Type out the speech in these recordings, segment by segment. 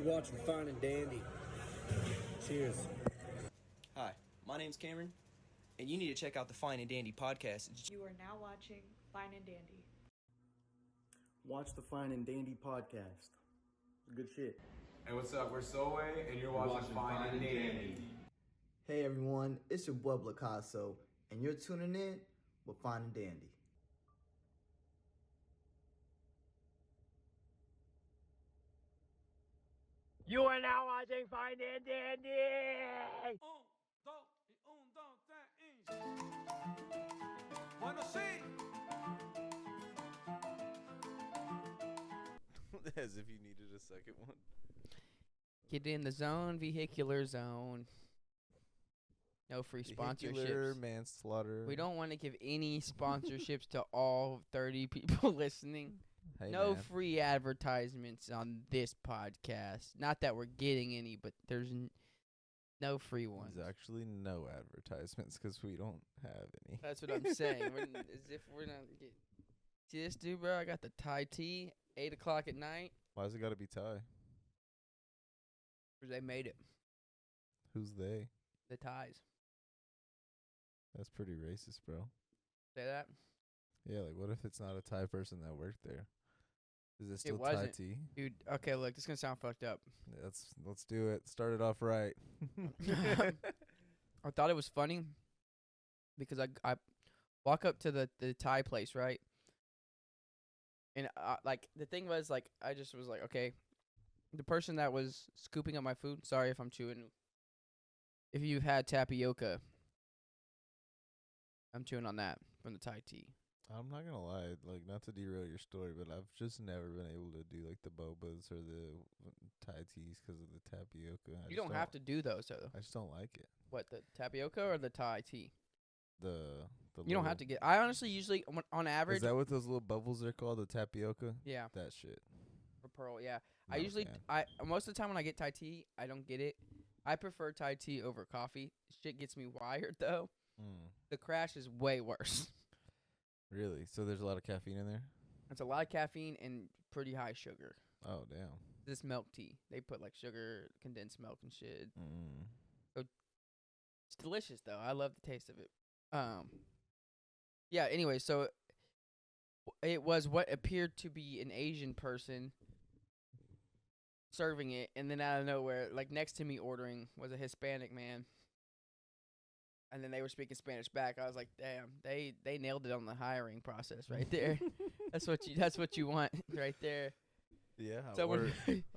You're watching Fine and Dandy. Cheers. Hi, my name's Cameron, and you need to check out the Fine and Dandy podcast. You are now watching Fine and Dandy. Watch the Fine and Dandy podcast. Good shit. Hey, what's up? We're Soe, and you're watching Fine and Dandy. Hey everyone, it's your boy Blacasso, and you're tuning in with Fine and Dandy. You are now watching Fine and Dandy! Bueno, sí. As if you needed a second one. Get in the zone, vehicular zone. No free Vehicular sponsorships. manslaughter. We don't want to give any sponsorships to all 30 people listening. Hey, No man. free advertisements on this podcast. Not that we're getting any, but there's no free ones. There's actually no advertisements because we don't have any. That's what I'm saying. As if we're not get. See this dude, bro? I got the Thai tea, 8 o'clock at night. Why's it got to be Thai? Because they made it. Who's they? The Thais. That's pretty racist, bro. Say that? Yeah, like what if it's not a Thai person that worked there? Is it still Thai wasn't. tea? Dude, okay, look, this is going to sound fucked up. Yeah, let's do it. Start it off right. I thought it was funny because I walk up to the Thai place, right? And like the thing was like I just was like, okay, the person that was scooping up my food, sorry if I'm chewing. If you've had tapioca, I'm chewing on that from the Thai tea. I'm not gonna lie, like not to derail your story, but I've just never been able to do like the bobas or the Thai teas because of the tapioca. You don't have to do those though. I just don't like it. What, the tapioca or the Thai tea? The You don't have to get. I honestly usually on average. Is that what those little bubbles are called? The tapioca? Yeah. That shit. Or pearl, yeah. Not I a usually fan. most of the time when I get Thai tea, I don't get it. I prefer Thai tea over coffee. Shit gets me wired though. The crash is way worse. Really? So there's a lot of caffeine in there? It's a lot of caffeine and pretty high sugar. Oh, damn. This milk tea, they put like sugar, condensed milk and shit. It's delicious though. I love the taste of it. Yeah, anyway, so it was what appeared to be an Asian person serving it, and then out of nowhere, like next to me ordering was a Hispanic man. And then they were speaking Spanish back. I was like, damn, they nailed it on the hiring process right there. That's what you want right there. Yeah. So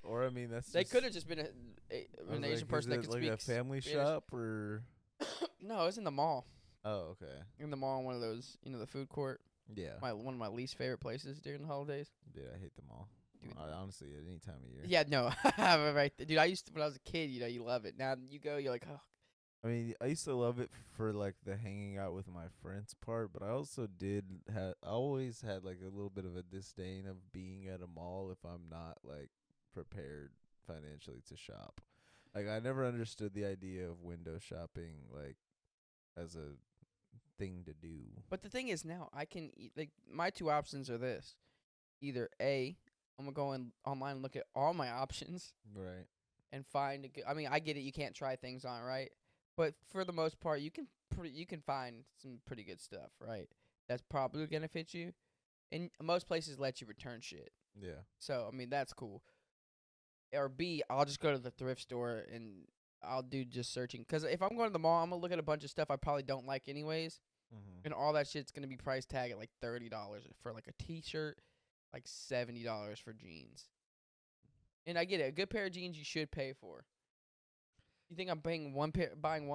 or I mean, that's they could have just been an Asian person that could like speak a family Spanish. shop or? No, it was in the mall. Oh, okay. In the mall, one of those, the food court. Yeah. One of my least favorite places during the holidays. Dude, I hate them all. Dude. Honestly, at any time of year. Yeah, no, right, dude. I used to when I was a kid. You love it. Now you go, you're like, oh. I mean, I used to love it for like the hanging out with my friends part, but I also I always had like a little bit of a disdain of being at a mall if I'm not like prepared financially to shop. Like I never understood the idea of window shopping like as a thing to do. But the thing is now I can like my two options are this. Either A, I'm going to go online and look at all my options. Right. And find a good, I mean, I get it, you can't try things on, right? But for the most part, you can find some pretty good stuff, right? That's probably going to fit you. And most places let you return shit. Yeah. So, I mean, that's cool. Or B, I'll just go to the thrift store and I'll do just searching. Because if I'm going to the mall, I'm going to look at a bunch of stuff I probably don't like anyways. Mm-hmm. And all that shit's going to be price tag at like $30 for like a t-shirt, like $70 for jeans. And I get it. A good pair of jeans you should pay for. You think I'm buying one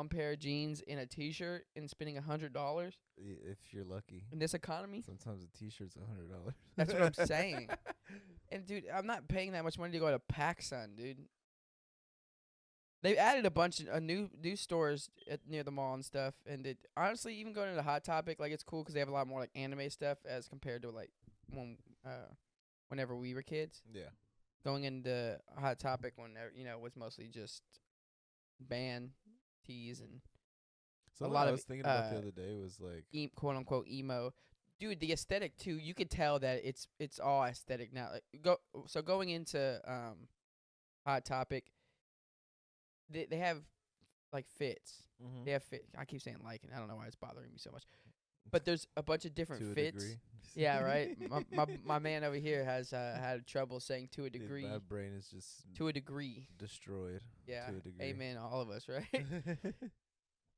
pair of jeans and a t-shirt and spending $100 If you're lucky. in this economy? Sometimes a t-shirt's $100. That's what I'm saying. And dude, I'm not paying that much money to go to PacSun, dude. They've added a bunch of new stores near the mall and stuff. And honestly, even going into Hot Topic, like it's cool because they have a lot more like anime stuff as compared to like whenever we were kids. Yeah. Going into Hot Topic when was mostly just band tees and Something a lot I of was thinking about the other day was like quote unquote emo. Dude, the aesthetic too. You could tell that it's all aesthetic now. Like, going into Hot Topic. They have like fits. Mm-hmm. They have fit. I keep saying like, and I don't know why it's bothering me so much. But there's a bunch of different To a fits. degree. Yeah, right. My man over here has had trouble saying to a Dude, degree. my brain is just To a degree. destroyed. Yeah. To a degree. Amen, all of us, right?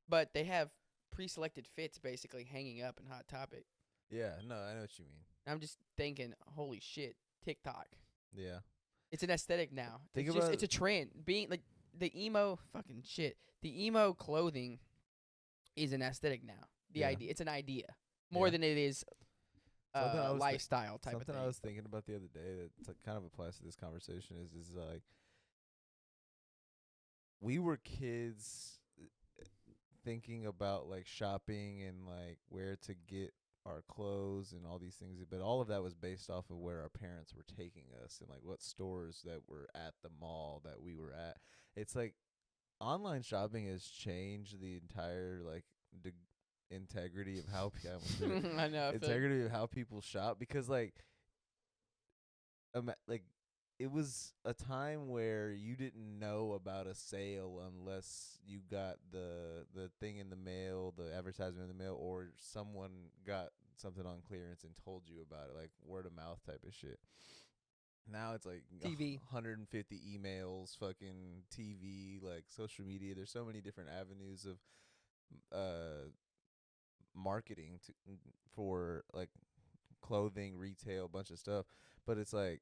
But they have pre-selected fits basically hanging up in Hot Topic. Yeah, no, I know what you mean. I'm just thinking, holy shit, TikTok. Yeah. It's an aesthetic now. Think It's about it's a trend. Being like the emo fucking shit. The emo clothing is an aesthetic now. Yeah. It's an idea more Yeah. than it is Something I was thi- lifestyle type of Something thing. I was thinking about the other day that kind of applies to this conversation is like we were kids thinking about like shopping and like where to get our clothes and all these things, but all of that was based off of where our parents were taking us and like what stores that were at the mall that we were at. It's like online shopping has changed the entire like integrity of how I know. integrity of how people shop, because like it was a time where you didn't know about a sale unless you got the thing in the mail, the advertisement in the mail, or someone got something on clearance and told you about it, like word of mouth type of shit. Now it's like TV. 150 emails, fucking TV, like social media. There's so many different avenues of marketing for like clothing, retail, bunch of stuff. But it's like,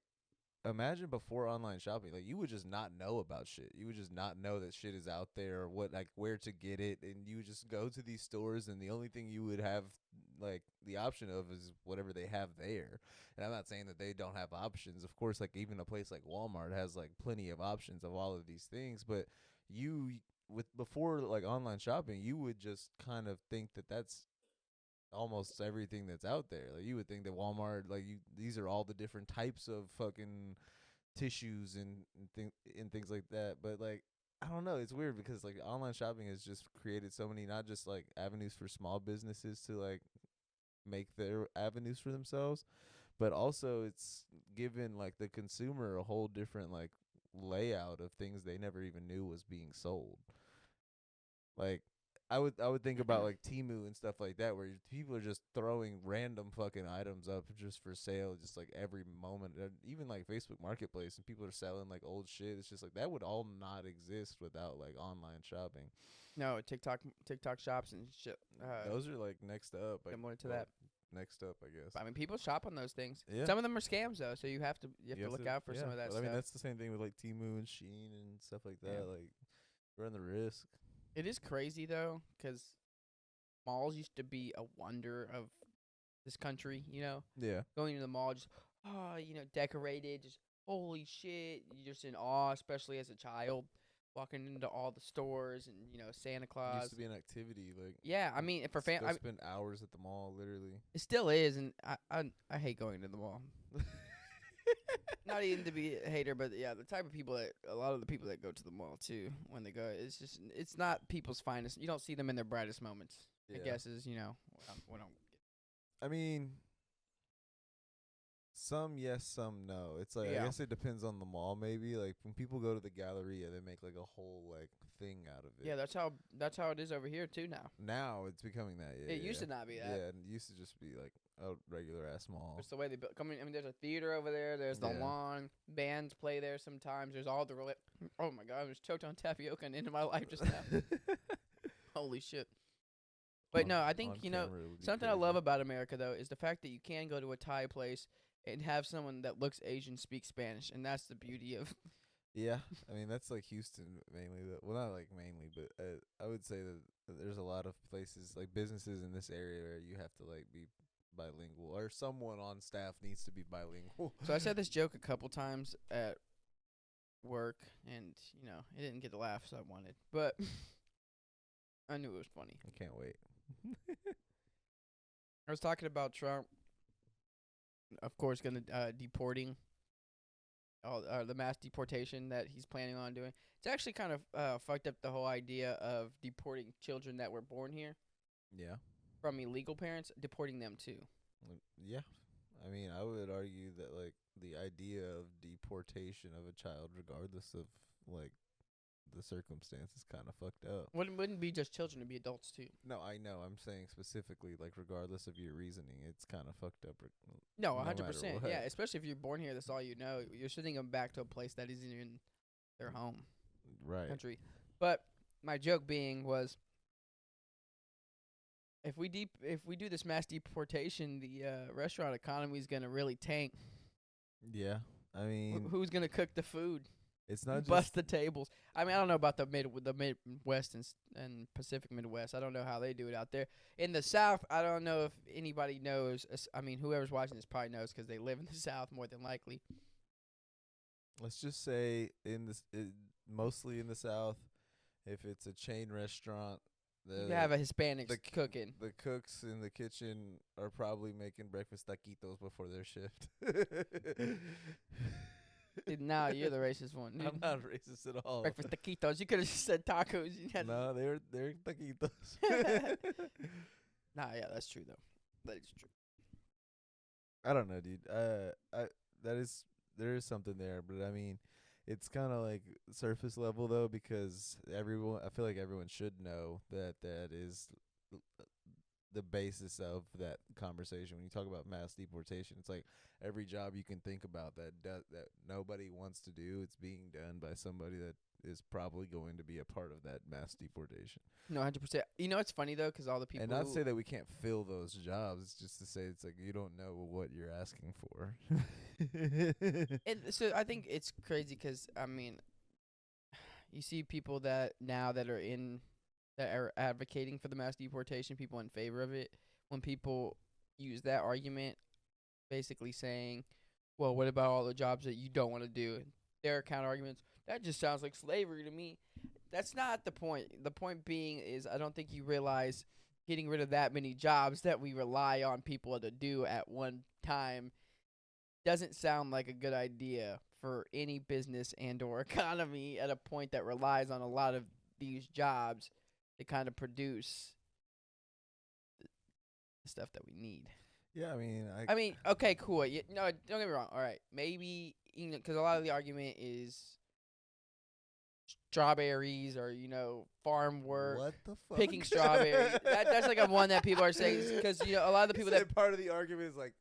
imagine before online shopping, like you would just not know about shit. You would just not know that shit is out there or what, like where to get it, and you would just go to these stores, and the only thing you would have like the option of is whatever they have there. And I'm not saying that they don't have options. Of course, like even a place like Walmart has like plenty of options of all of these things, but before like online shopping, you would just kind of think that that's almost everything that's out there. Like you would think that Walmart, like these are all the different types of fucking tissues and things like that. But like I don't know, it's weird because like online shopping has just created so many, not just like avenues for small businesses to like make their avenues for themselves, but also it's given like the consumer a whole different like layout of things they never even knew was being sold. Like I would think about like Temu and stuff like that, where people are just throwing random fucking items up just for sale, just like every moment. Even like Facebook Marketplace, and people are selling like old shit. It's just like that would all not exist without like online shopping. No, TikTok shops and shit. Those are like next up. Like, Similar to that. Next up, I guess. I mean, people shop on those things. Yeah. Some of them are scams though, so you have to look out for some of that I stuff. mean, that's the same thing with like Temu and Shein and stuff like that. Yeah. Like, run the risk. It is crazy though, 'cause malls used to be a wonder of this country. You know, Yeah. going to the mall, just decorated, just holy shit, you're just in awe, especially as a child, walking into all the stores and Santa It Claus. used to be an activity. Like, Yeah, I mean, for go spend hours at the mall, literally. it still is, and I hate going to the mall. Not even to be a hater, but yeah, the type of people a lot of the people that go to the mall too, when they go, it's not people's finest. You don't see them in their brightest moments. I Yeah. guess is what I'm I mean, some yes, some no. It's like, Yeah. I guess it depends on the mall. Maybe like when people go to the Galleria, they make like a whole like thing out of it. Yeah, that's how it is over here too now. Now it's becoming that. Yeah, It used to not be that. Yeah, it used to just be like a regular ass mall. It's the way they built. I mean, there's a theater over there. There's the Yeah. lawn. Bands play there sometimes. There's all the oh my god, I was choked on tapioca and into my life just now. Holy shit. But no, I think On camera, it would be something I crazy. love about America though is the fact that you can go to a Thai place and have someone that looks Asian speak Spanish, and that's the beauty of. Yeah, I mean that's like Houston mainly. Well, not like mainly, but I would say that there's a lot of places like businesses in this area where you have to like be bilingual, or someone on staff needs to be bilingual. So I said this joke a couple times at work, and it didn't get the laughs I wanted, but I knew it was funny. I can't wait. I was talking about Trump, of course, deporting all the mass deportation that he's planning on doing. It's actually kind of fucked up the whole idea of deporting children that were born here Yeah. from illegal parents, deporting them too. Yeah. I mean, I would argue that like the idea of deportation of a child, regardless of like the circumstances, kind of fucked up. Wouldn't be just children; it'd be adults too. No, I know. I'm saying specifically, like, regardless of your reasoning, it's kind of fucked up. No, no 100%. matter Yeah, what. especially if you're born here, that's all you know. You're sending them back to a place that isn't even their home Right. country. But my joke being was, if we do this mass deportation, the restaurant economy is gonna really tank. Yeah. I mean, Who's gonna cook the food? it's not Bust just the tables. I mean, I don't know about the Midwest and Pacific Midwest. I don't know how they do it out there. In the South, I don't know if anybody knows. I mean, whoever's watching this probably knows because they live in the South more than likely. let's just say mostly in the South, if it's a chain restaurant, You have a Hispanic cooking. the cooks in the kitchen are probably making breakfast taquitos before their shift. Dude, now you're the racist one. Dude. I'm not racist at all. Breakfast taquitos. You could have just said tacos. You had No, they're taquitos. Nah, yeah, that's true though. That is true. I don't know, dude. There is something there, but I mean, it's kind of like surface level though, because I feel like everyone should know that is the basis of that conversation. When you talk about mass deportation, it's like every job you can think about that nobody wants to do, it's being done by somebody that is probably going to be a part of that mass deportation. No, 100%. You know, it's funny though, because all the people. And not to say that we can't fill those jobs, it's just to say it's like you don't know what you're asking for. And so I think it's crazy because I mean, you see people that are advocating for the mass deportation, people in favor of it. When people use that argument, basically saying, "Well, what about all the jobs that you don't want to do?" And their counter arguments, that just sounds like slavery to me. That's not the point. The point being is, I don't think you realize getting rid of that many jobs that we rely on people to do at one time doesn't sound like a good idea for any business and or economy at a point that relies on a lot of these jobs to kind of produce the stuff that we need. Yeah, I mean, I mean, okay, cool. No, don't get me wrong. All right, maybe, you know, because a lot of the argument is strawberries or, you know, farm work, what the fuck? picking strawberries. That's like a one that people are saying because, you know, a lot of the people that part of the argument is like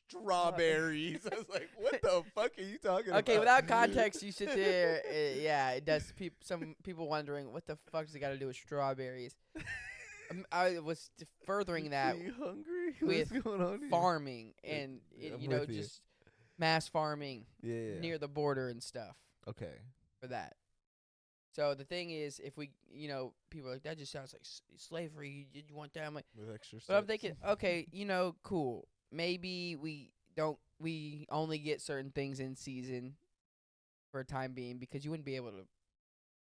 strawberries. I was like, what the fuck are you talking about? Okay, without context, you sit there. Yeah, it does. Some people wondering what the fuck does it got to do with strawberries. I was furthering that Are you hungry? with What's going on here? farming and I'm you know, with you. just mass farming Yeah. near the border and stuff Okay. for that. So the thing is, if we, you know, people are like, that just sounds like slavery. You want that? I'm like, With extra but I'm steps. thinking, okay, you know, cool. Maybe we only get certain things in season for a time being because you wouldn't be able to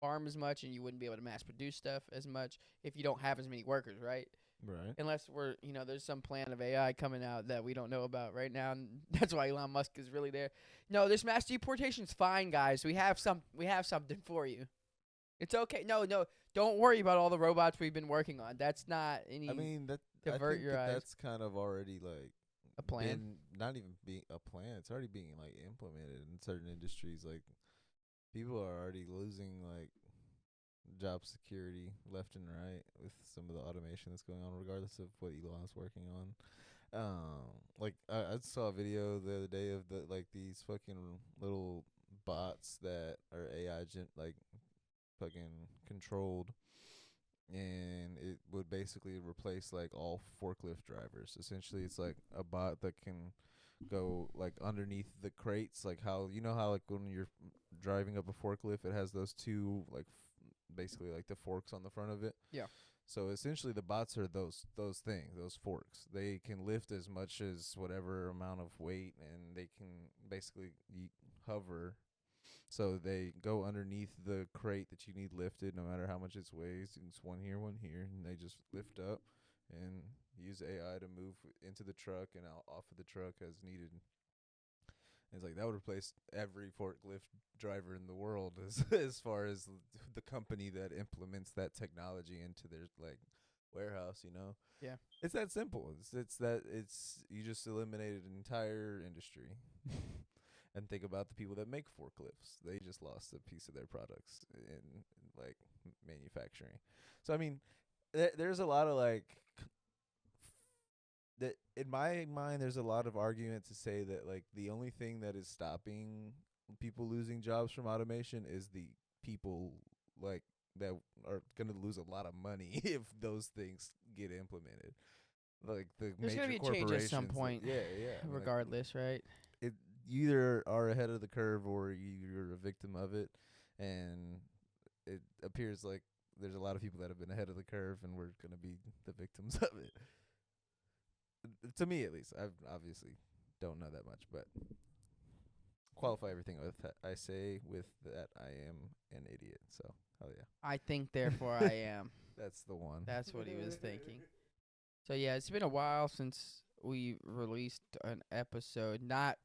farm as much and you wouldn't be able to mass produce stuff as much if you don't have as many workers, right? Right. Unless there's some plan of AI coming out that we don't know about right now, and that's why Elon Musk is really there. No, this mass deportation's fine, guys. We have something for you. It's okay. No, don't worry about all the robots we've been working on. That's not any. I mean, divert your eyes. that's kind of already like a plan. been not even being a plan. It's already being like implemented in certain industries. Like people are already losing like job security left and right with some of the automation that's going on, regardless of what Elon's working on. Like I saw a video the other day of these fucking little bots that are AI like fucking controlled, and it would basically replace like all forklift drivers. Essentially, it's like a bot that can go like underneath the crates, like how like when you're driving up a forklift, it has those two like basically like the forks on the front of it. Yeah. So essentially, the bots are those things, those forks. They can lift as much as whatever amount of weight, and they can basically hover. So they go underneath the crate that you need lifted, no matter how much it weighs. It's one here, and they just lift up and use AI to move into the truck and out off of the truck as needed. And it's like that would replace every forklift driver in the world as far as the company that implements that technology into their like warehouse. Yeah. It's that simple. It's you just eliminated an entire industry. and think about the people that make forklifts. They just lost a piece of their products in like manufacturing. So I mean, there's a lot of like that in my mind. There's a lot of argument to say that like the only thing that is stopping people losing jobs from automation is the people like that are gonna lose a lot of money if those things get implemented. Like the There's major gonna be a change corporations, at some point. yeah. I mean, like, Regardless, right? it you either are ahead of the curve or you're a victim of it, and it appears like there's a lot of people that have been ahead of the curve, and we're gonna be the victims of it. To me, at least, I obviously don't know that much, but qualify everything with that I say with that I am an idiot. So hell yeah, I think, therefore I am. that's the one. That's what he was thinking. So yeah, it's been a while since we released an episode. Not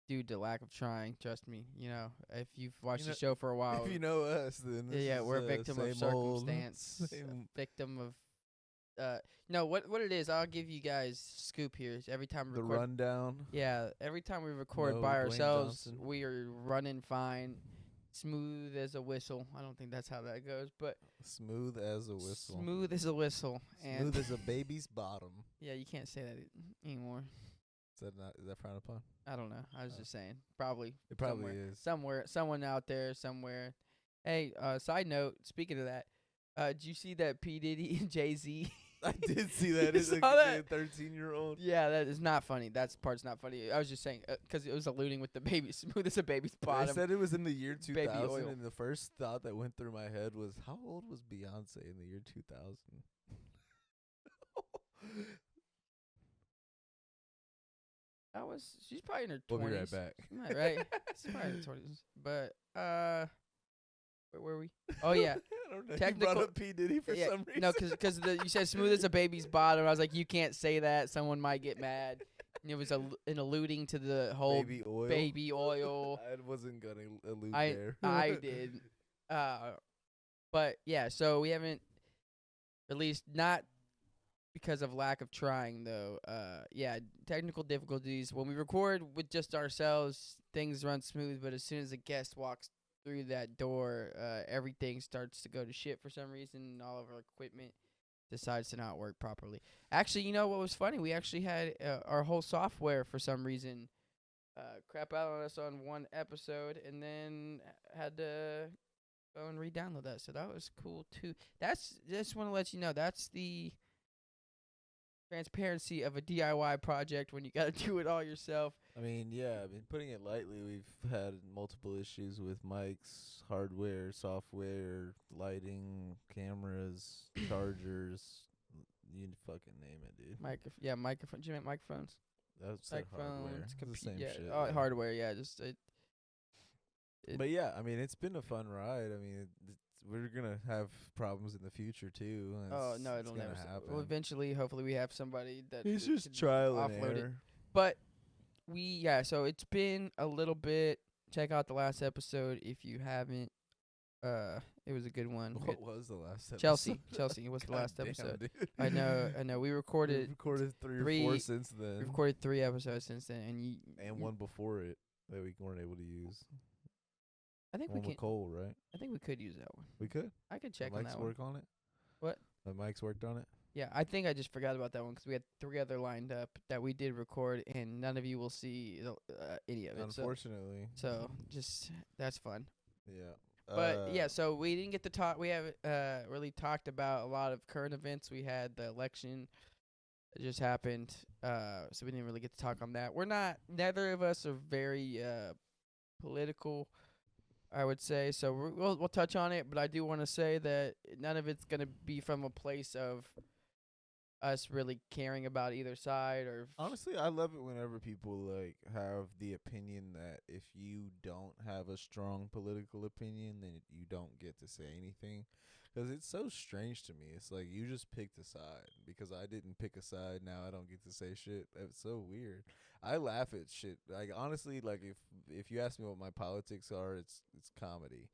due to lack of trying. Trust me. You know, if you've watched the show for a while, If you know us, then this yeah, is, we're a victim of same old, circumstance. same- Victim of. No, what it is? I'll give you guys scoop here. Is every time we the record, rundown. yeah, every time we record No by Dwayne ourselves, Johnson. we are running fine, smooth as a whistle. I don't think that's how that goes, but Smooth as a whistle. smooth as a whistle. And Smooth as a baby's bottom. yeah, you can't say that anymore. Is that frowned upon? I don't know. I was just saying. Probably. It probably is. Somewhere. Someone out there somewhere. Hey, side note, speaking of that, did you see that P. Diddy and Jay-Z? I did see that. You It's saw like that? a 13-year-old. Yeah, that is not funny. That part's not funny. I was just saying, 'cause it was alluding with the baby. Smooth as a baby's I bottom. said it was in the year Baby 2000, oil. and the first thought that went through my head was, how old was Beyonce in the year 2000? She's probably in her 20s. We'll be right back. Right? She's probably in her 20s. But, where were we? Oh, yeah. I don't know. Technical- You brought up P. Diddy for Yeah, some reason. no, because you said smooth as a baby's bottom. I was like, you can't say that. Someone might get mad. And it was an alluding to the whole baby oil. baby oil. I wasn't going to allude I there. I did. But yeah, so we haven't, at least not because of lack of trying though. Yeah, technical difficulties. When we record with just ourselves, things run smooth, but as soon as a guest walks through that door, everything starts to go to shit for some reason. All of our equipment decides to not work properly. Actually, you know what was funny? We actually had our whole software for some reason crap out on us on one episode, and then had to go and re-download that. So that was cool too. That's just want to let you know that's the transparency of a DIY project when you got to do it all yourself. I mean, yeah, putting it lightly, we've had multiple issues with mics, hardware, software, lighting, cameras, chargers. You fucking name it, dude. Microphone. Do you mean microphones? That's like hardware. It's the same yeah, shit. oh, hardware. Yeah, just But yeah, I mean, it's been a fun ride. I mean, we're gonna have problems in the future too. And oh no, it's it'll gonna never happen. Well, eventually, hopefully, we have somebody that It's can just trial and offload it. error. But so it's been a little bit. Check out the last episode if you haven't. It was a good one. What was the last episode? Chelsea was the last Goddamn, episode. dude. I know. We recorded. We've recorded three three- or four since then. We recorded 3 episodes since then, and one before it that we weren't able to use. I think One we with can. Cole, right? I think we could use that one. We could. I could check the on Mike's that one. work on it. What? The Mike's worked on it. Yeah, I think I just forgot about that one because we had 3 other lined up that we did record, and none of you will see any of it. Unfortunately. So just that's fun. Yeah. But yeah, so we didn't get to talk. We haven't really talked about a lot of current events. We had the election that just happened, so we didn't really get to talk on that. Neither of us are very political, I would say. So we'll touch on it, but I do want to say that none of it's gonna be from a place of us really caring about either side or. Honestly, I love it whenever people like have the opinion that if you don't have a strong political opinion, then you don't get to say anything. Because it's so strange to me. It's like you just picked a side. Because I didn't pick a side, now I don't get to say shit. It's so weird. I laugh at shit. Like honestly, like if you ask me what my politics are, it's comedy.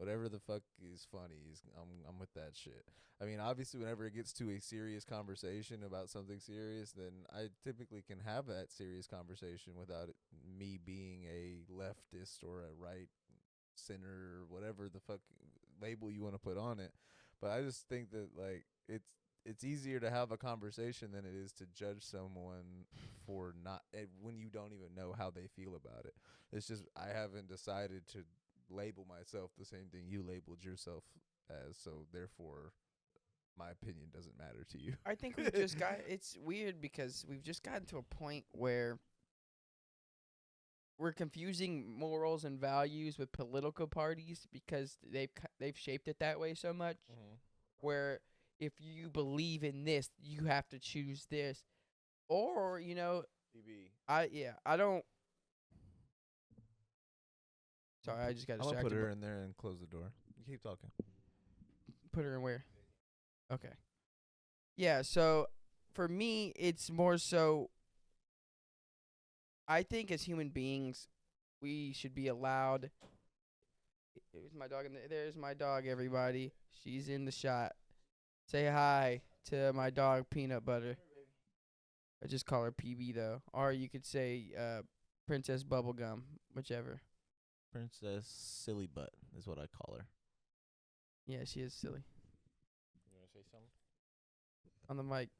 Whatever the fuck is funny I'm with that shit. I mean, obviously, whenever it gets to a serious conversation about something serious, then I typically can have that serious conversation without me being a leftist or a right center or whatever the fuck label you want to put on it. But I just think that like it's easier to have a conversation than it is to judge someone for not when you don't even know how they feel about it. It's just I haven't decided to label myself the same thing you labeled yourself as, so therefore my opinion doesn't matter to you. I think we've just got. It's weird because we've just gotten to a point where we're confusing morals and values with political parties because they've shaped it that way so much. Mm-hmm. Where if you believe in this, you have to choose this, or I don't. Sorry, I just got I'm gonna distracted. put her in there and close the door. You keep talking. Put her in where? Okay. Yeah, so for me, it's more so I think as human beings, we should be allowed. There's my dog. There's my dog, everybody. She's in the shot. Say hi to my dog, Peanut Butter. I just call her PB, though. Or you could say Princess Bubblegum, whichever. Princess Silly Butt is what I call her. Yeah, she is silly. You want to say something? On the mic.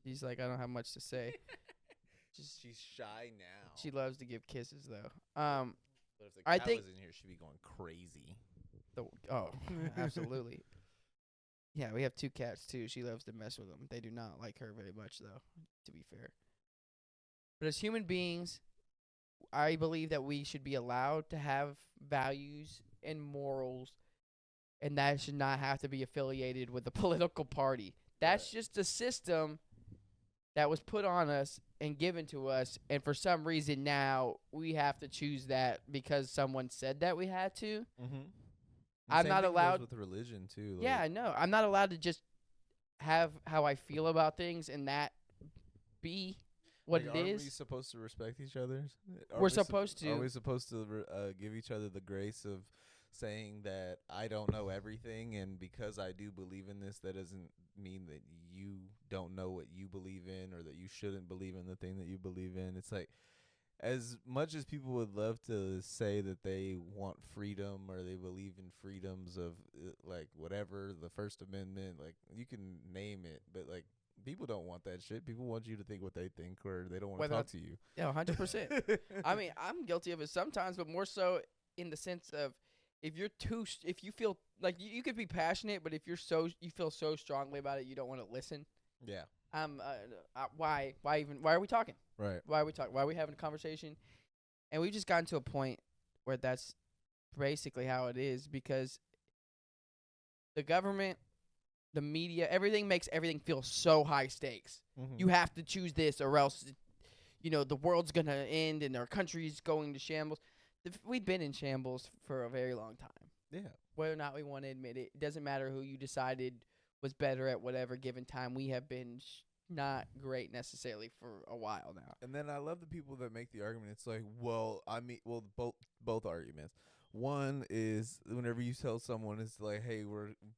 She's like, I don't have much to say. She's shy now. She loves to give kisses, though. But if the I cat think was in here, she'd be going crazy. Absolutely. Yeah, we have 2 cats, too. She loves to mess with them. They do not like her very much, though, to be fair. But as human beings, I believe that we should be allowed to have values and morals, and that should not have to be affiliated with a political party. That's just a system that was put on us and given to us, and for some reason now we have to choose that because someone said that we had to. Mm-hmm. I'm not allowed with religion too. Yeah, I know. I'm not allowed to just have how I feel about things and that be what it aren't is. we supposed to respect each other? We're supposed to. Are we supposed to give each other the grace of saying that I don't know everything, and because I do believe in this, that doesn't mean that you don't know what you believe in, or that you shouldn't believe in the thing that you believe in? It's like, as much as people would love to say that they want freedom or they believe in freedoms of like whatever, the First Amendment, like you can name it, but like people don't want that shit. People want you to think what they think, or they don't want to talk to you. Yeah, 100%. I mean, I'm guilty of it sometimes, but more so in the sense of if you feel like you could be passionate, but if you feel so strongly about it, you don't want to listen. Yeah. Why are we talking? Right. Why are we talking? Why are we having a conversation? And we've just gotten to a point where that's basically how it is, because the government, the media, everything makes everything feel so high stakes. Mm-hmm. You have to choose this or else, the world's going to end and our country's going to shambles. We've been in shambles for a very long time. Yeah. Whether or not we want to admit it, it doesn't matter who you decided was better at whatever given time. We have been not great necessarily for a while now. And then I love the people that make the argument. It's like, both arguments. One is whenever you tell someone, it's like, hey,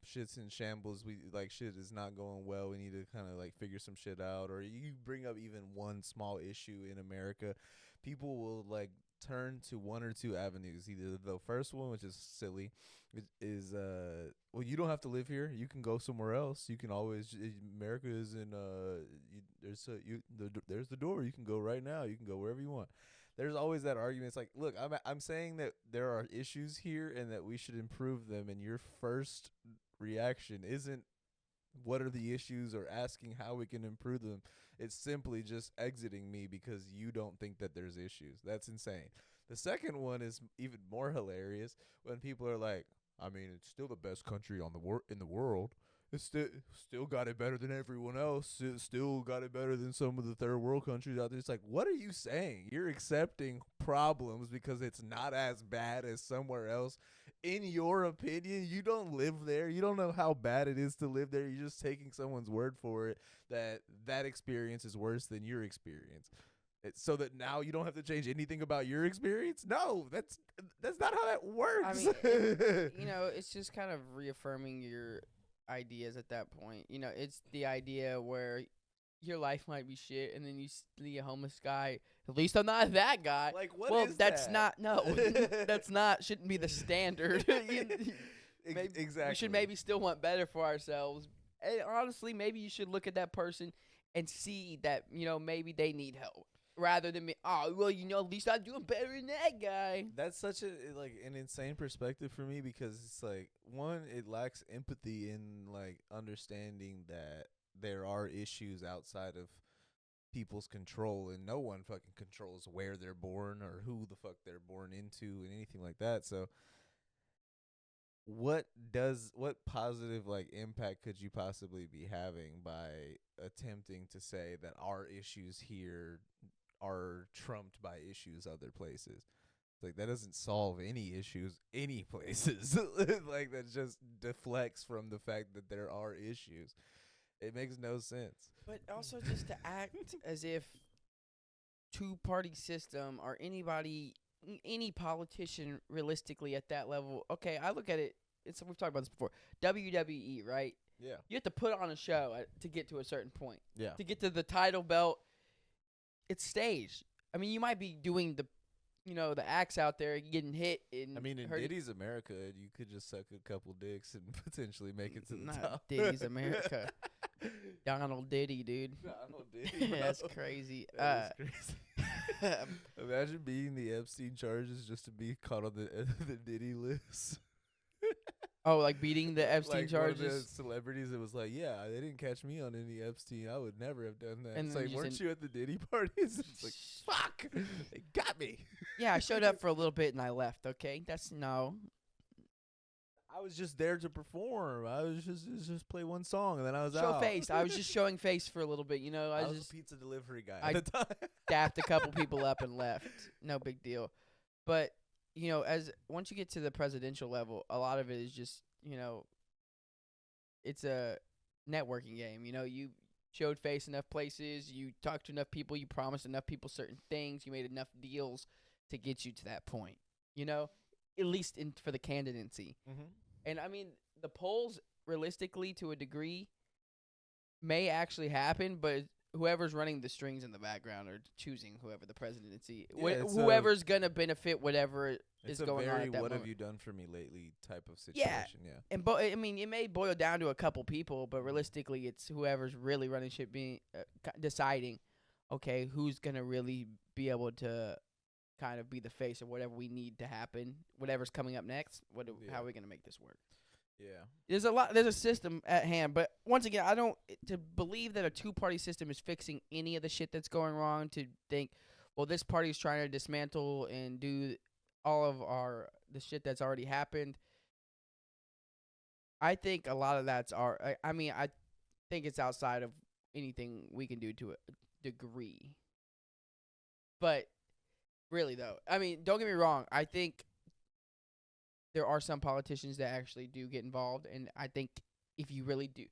shit's in shambles. We like shit is not going well. We need to kind of like figure some shit out. Or you bring up even one small issue in America, people will like turn to one or two avenues. Either the first one, which is silly, is well, you don't have to live here. You can go somewhere else. You can always. America is in there's the door. You can go right now. You can go wherever you want. There's always that argument. It's like, look, I'm saying that there are issues here and that we should improve them. And your first reaction isn't what are the issues or asking how we can improve them. It's simply just exiting me because you don't think that there's issues. That's insane. The second one is even more hilarious when people are like, I mean, it's still the best country in the world. It's still got it better than everyone else. It's still got it better than some of the third world countries out there. It's like, what are you saying? You're accepting problems because it's not as bad as somewhere else. In your opinion, you don't live there. You don't know how bad it is to live there. You're just taking someone's word for it that experience is worse than your experience. so that now you don't have to change anything about your experience? No, that's not how that works. I mean, it's just kind of reaffirming your ideas at that point. It's the idea where your life might be shit, and then you see a homeless guy. At least I'm not that guy. Like, what well, is that's that? not no. That's not shouldn't be the exactly. We should maybe still want better for ourselves. And honestly, maybe you should look at that person and see that maybe they need help rather than me. Oh well, at least I'm doing better than that guy. That's such an insane perspective for me, because it's like, one, it lacks empathy in like understanding that there are issues outside of people's control, and no one fucking controls where they're born or who the fuck they're born into and anything like that. So what positive like impact could you possibly be having by attempting to say that our issues here are trumped by issues other places? Like, that doesn't solve any issues any places. Like, that just deflects from the fact that there are issues. It makes no sense. But also just to act as if two-party system or any politician realistically at that level. Okay, I look at it. We've talked about this before. WWE, right? Yeah. You have to put on a show to get to a certain point. Yeah. To get to the title belt, it's staged. I mean, you might be doing the acts out there getting hit. I mean, in Diddy's America, you could just suck a couple dicks and potentially make it to the top. Diddy's America. Donald Diddy, dude. Donald Diddy. That's crazy. That is crazy. Imagine being the Epstein charges just to be caught on the Diddy list. Oh, like beating the Epstein like charges? One of the celebrities that was like, yeah, they didn't catch me on any Epstein. I would never have done that. And it's then like, you weren't you at the Diddy parties? It's like, fuck, they got me. Yeah, I showed up for a little bit and I left, okay? That's no. I was just there to perform. I was just play one song and then I was Show out. face. I was just showing face for a little bit, I was just a pizza delivery guy I at the time. dapped a couple people up and left. No big deal. But, as once you get to the presidential level, a lot of it is just, it's a networking game. You showed face enough places, you talked to enough people, you promised enough people certain things, you made enough deals to get you to that point. At least for the candidacy. Mm-hmm. And I mean, the polls, realistically, to a degree, may actually happen, but whoever's running the strings in the background are choosing whoever the presidency, whoever's gonna benefit whatever is going on at that what moment. have you done for me lately type of situation. Yeah. And I mean, it may boil down to a couple people, but realistically, it's whoever's really running shit being deciding, okay, who's gonna really be able to kind of be the face of whatever we need to happen, whatever's coming up next. How are we gonna make this work? Yeah. There's a system at hand, but once again, I don't to believe that a two-party system is fixing any of the shit that's going wrong. To think, well, this party is trying to dismantle and do all of the shit that's already happened. I think a lot of that's I think it's outside of anything we can do to a degree. But really, though, I mean, don't get me wrong. I think there are some politicians that actually do get involved, and I think if you really do,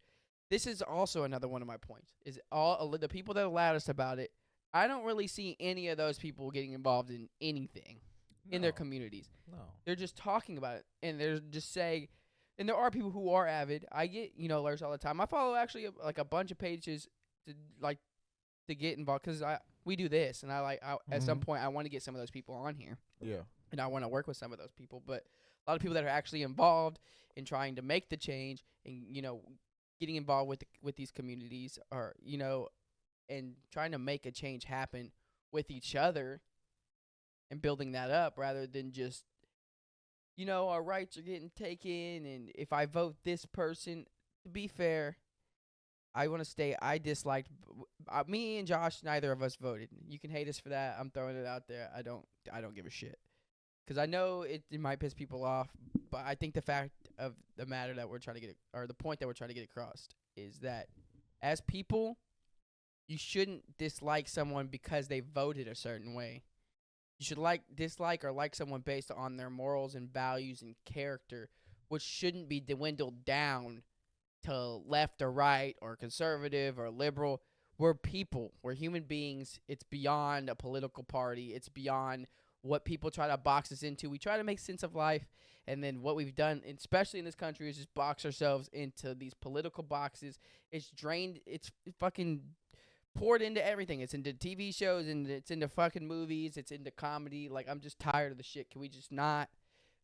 this is also another one of my points, is all the people that are loudest about it, I don't really see any of those people getting involved in anything in their communities. No. They're just talking about it, and they're just saying, and there are people who are avid. I get, alerts all the time. I follow actually a bunch of pages to get involved, because we do this, and at some point I want to get some of those people on here. Yeah. And I want to work with some of those people, but a lot of people that are actually involved in trying to make the change and, getting involved with these communities are, and trying to make a change happen with each other and building that up rather than just, our rights are getting taken. And if I vote this person, to be fair, I want to stay. I disliked me and Josh. Neither of us voted. You can hate us for that. I'm throwing it out there. I don't give a shit. Because I know it might piss people off, but I think the fact of the matter that we're trying to get, or the point that we're trying to get across, is that as people, you shouldn't dislike someone because they voted a certain way. You should dislike or like someone based on their morals and values and character, which shouldn't be dwindled down to left or right or conservative or liberal. we're people. We're human beings. It's beyond a political party. It's beyond what people try to box us into. We try to make sense of life, and then what we've done, especially in this country, is just box ourselves into these political boxes. It's drained. It's fucking poured into everything. It's into TV shows, and it's into fucking movies. It's into comedy. Like, I'm just tired of the shit. Can we just not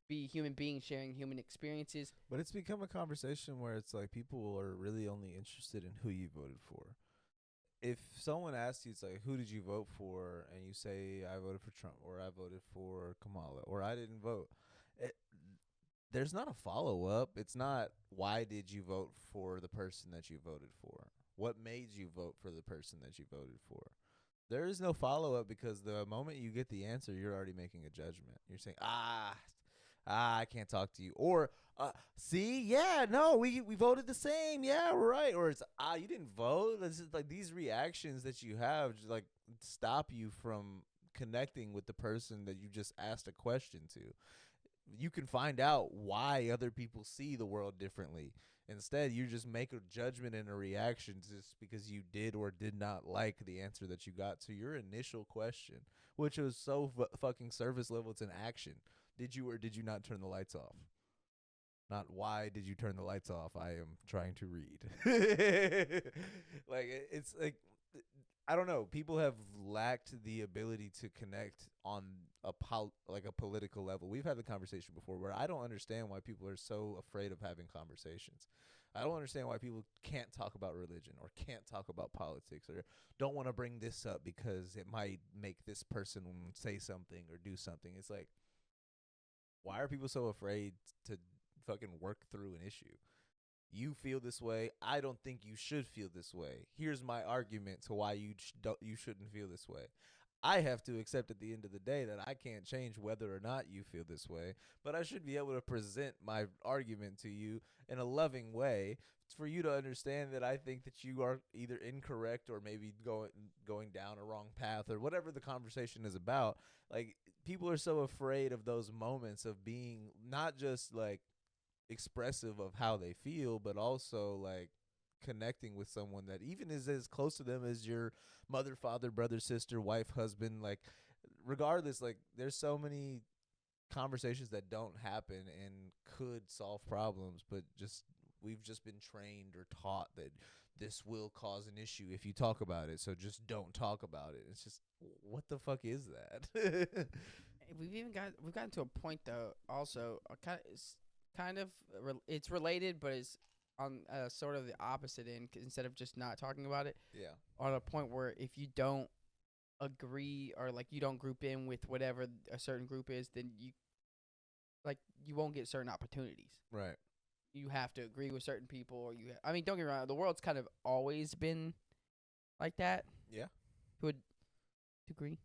be human beings sharing human experiences? But it's become a conversation where it's like people are really only interested in who you voted for. If someone asks you, it's like, who did you vote for? And you say, I voted for Trump, or I voted for Kamala, or I didn't vote. There's not a follow-up. It's not, why did you vote for the person that you voted for? What made you vote for the person that you voted for? There is no follow-up, because the moment you get the answer, you're already making a judgment. You're saying, I can't talk to you. Or, see, yeah, no, we voted the same. Yeah, we're right. Or it's, you didn't vote. It's just like these reactions that you have just like stop you from connecting with the person that you just asked a question to. You can find out why other people see the world differently. Instead, you just make a judgment and a reaction just because you did or did not like the answer that you got to your initial question, which was so fucking surface level. It's an action. Did you or did you not turn the lights off? Not why did you turn the lights off? I am trying to read. Like, it's like, I don't know. People have lacked the ability to connect on a political level. We've had the conversation before where I don't understand why people are so afraid of having conversations. I don't understand why people can't talk about religion or can't talk about politics or don't want to bring this up because it might make this person say something or do something. It's like, why are people so afraid to fucking work through an issue? You feel this way. I don't think you should feel this way. Here's my argument to why you shouldn't feel this way. I have to accept at the end of the day that I can't change whether or not you feel this way, but I should be able to present my argument to you in a loving way for you to understand that I think that you are either incorrect or maybe going down a wrong path or whatever the conversation is about. Like, people are so afraid of those moments of being not just like expressive of how they feel, but also like connecting with someone that even is as close to them as your mother, father, brother, sister, wife, husband. Like, regardless, like, there's so many conversations that don't happen and could solve problems, but we've just been trained or taught that this will cause an issue if you talk about it, so just don't talk about it. It's just, what the fuck is that? We've gotten to a point though. Also, it's related, but it's on sort of the opposite end. Instead of just not talking about it, Yeah. on a point where if you don't agree or like you don't group in with whatever a certain group is, then you won't get certain opportunities. Right. You have to agree with certain people, or I mean, don't get me wrong. The world's kind of always been like that. Yeah. To a degree.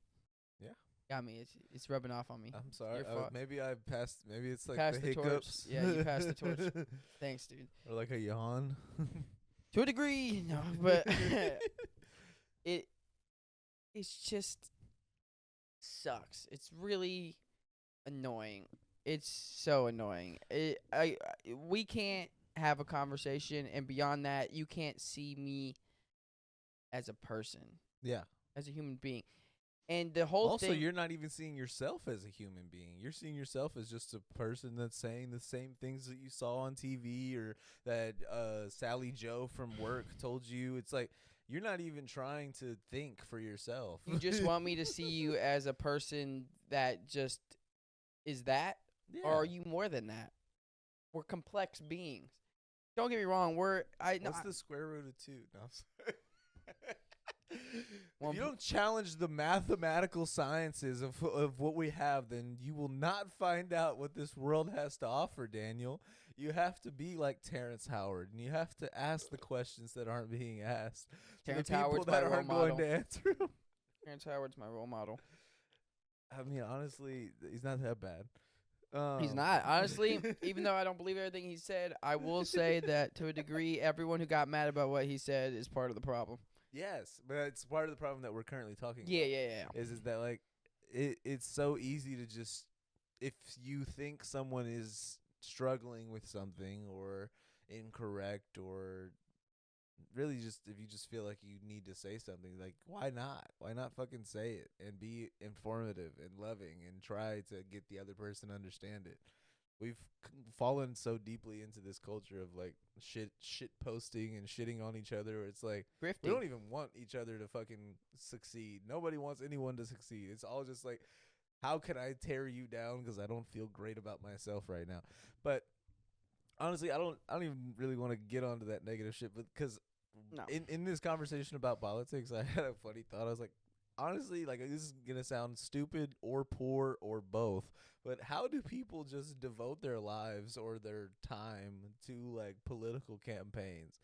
Yeah. I mean, it's rubbing off on me. I'm sorry. Your fault. Maybe I passed. Maybe it's like Pass the the torch. hiccups. Yeah, you passed the torch. Thanks, dude. Or like a yawn. To a degree, no, but it's just sucks. It's really annoying. It's so annoying. We can't have a conversation, and beyond that, you can't see me as a person, Yeah. as a human being. And the whole Also, thing. you're not even seeing yourself as a human being. You're seeing yourself as just a person that's saying the same things that you saw on TV or that Sally Joe from work told you. It's like, you're not even trying to think for yourself. You just want me to see you as a person that just is that? Yeah. Or are you more than that? We're complex beings. Don't get me wrong. What's the square root of 2? No, I'm sorry. If you don't challenge the mathematical sciences of what we have, then you will not find out what this world has to offer, Daniel. You have to be like Terrence Howard, and you have to ask the questions that aren't being asked. Terrence to the people Howard's that my role aren't going model. to answer them. Terrence Howard's my role model. I mean, honestly, he's not that bad. He's not. Honestly, even though I don't believe everything he said, I will say that to a degree, everyone who got mad about what he said is part of the problem. Yes, but it's part of the problem that we're currently talking Yeah, about. yeah, yeah. Is that like it's so easy to just, if you think someone is struggling with something or incorrect or really just if you just feel like you need to say something, like why not? Why not fucking say it and be informative and loving and try to get the other person to understand it. We've fallen so deeply into this culture of like shit posting and shitting on each other. Where it's like we Grifting. don't even want each other to fucking succeed. Nobody wants anyone to succeed. It's all just like, how can I tear you down because I don't feel great about myself right now? But honestly, I don't even really want to get onto that negative shit. But because No. in this conversation about politics, I had a funny thought. I was like, honestly, like this is gonna sound stupid or poor or both, but how do people just devote their lives or their time to like political campaigns?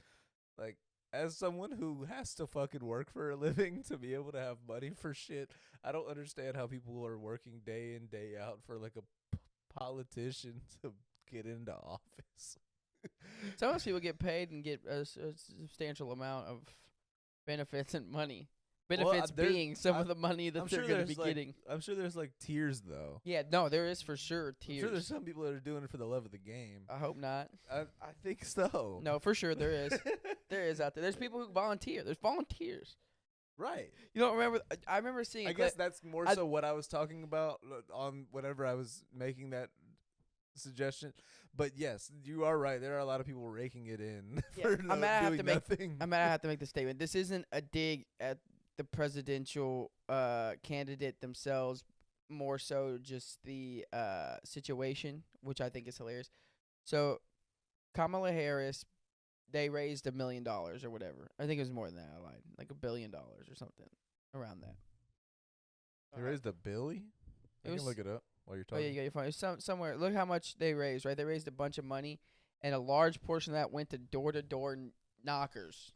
Like, as someone who has to fucking work for a living to be able to have money for shit, I don't understand how people are working day in day out for like a politician to get into office. Some of those people get paid and get a substantial amount of benefits and money. Benefits being some of the money that they're going to be getting. I'm sure there's like tiers though. Yeah, no, there is for sure tiers. I'm sure there's some people that are doing it for the love of the game. I hope not. I think so. No, for sure there is. There is out there. There's people who volunteer. There's volunteers. Right. You don't remember? I remember seeing. I guess that's more so what I was talking about on whenever I was making that suggestion. But yes, you are right. There are a lot of people raking it in for doing nothing. I have to make the statement. This isn't a dig at the presidential candidate themselves, more so just the situation, which I think is hilarious. So Kamala Harris, they raised $1 million or whatever. I think it was more than that. I lied, like $1 billion or something around that. They raised a billy. I can look it up while you're Oh talking. yeah, you got your phone. It's somewhere. Look how much they raised. Right, they raised a bunch of money, and a large portion of that went to door knockers.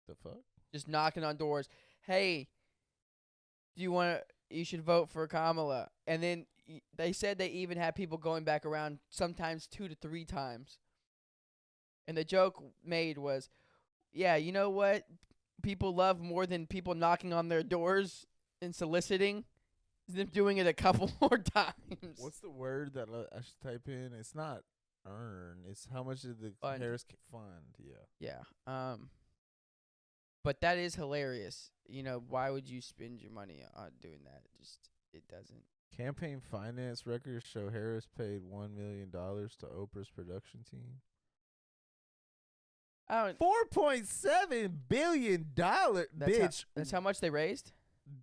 The fuck? Just knocking on doors. Hey, do you want to? You should vote for Kamala. And then they said they even had people going back around sometimes 2 to 3 times. And the joke made was, yeah, you know what? People love more than people knocking on their doors and soliciting. Is them doing it a couple more times. What's the word that I should type in? It's not earn. It's how much did the Fund. Harris fund? Yeah. Yeah. But that is hilarious. You know, why would you spend your money on doing that? It doesn't. Campaign finance records show Harris paid $1 million to Oprah's production team. $4.7 billion, bitch. That's how much they raised?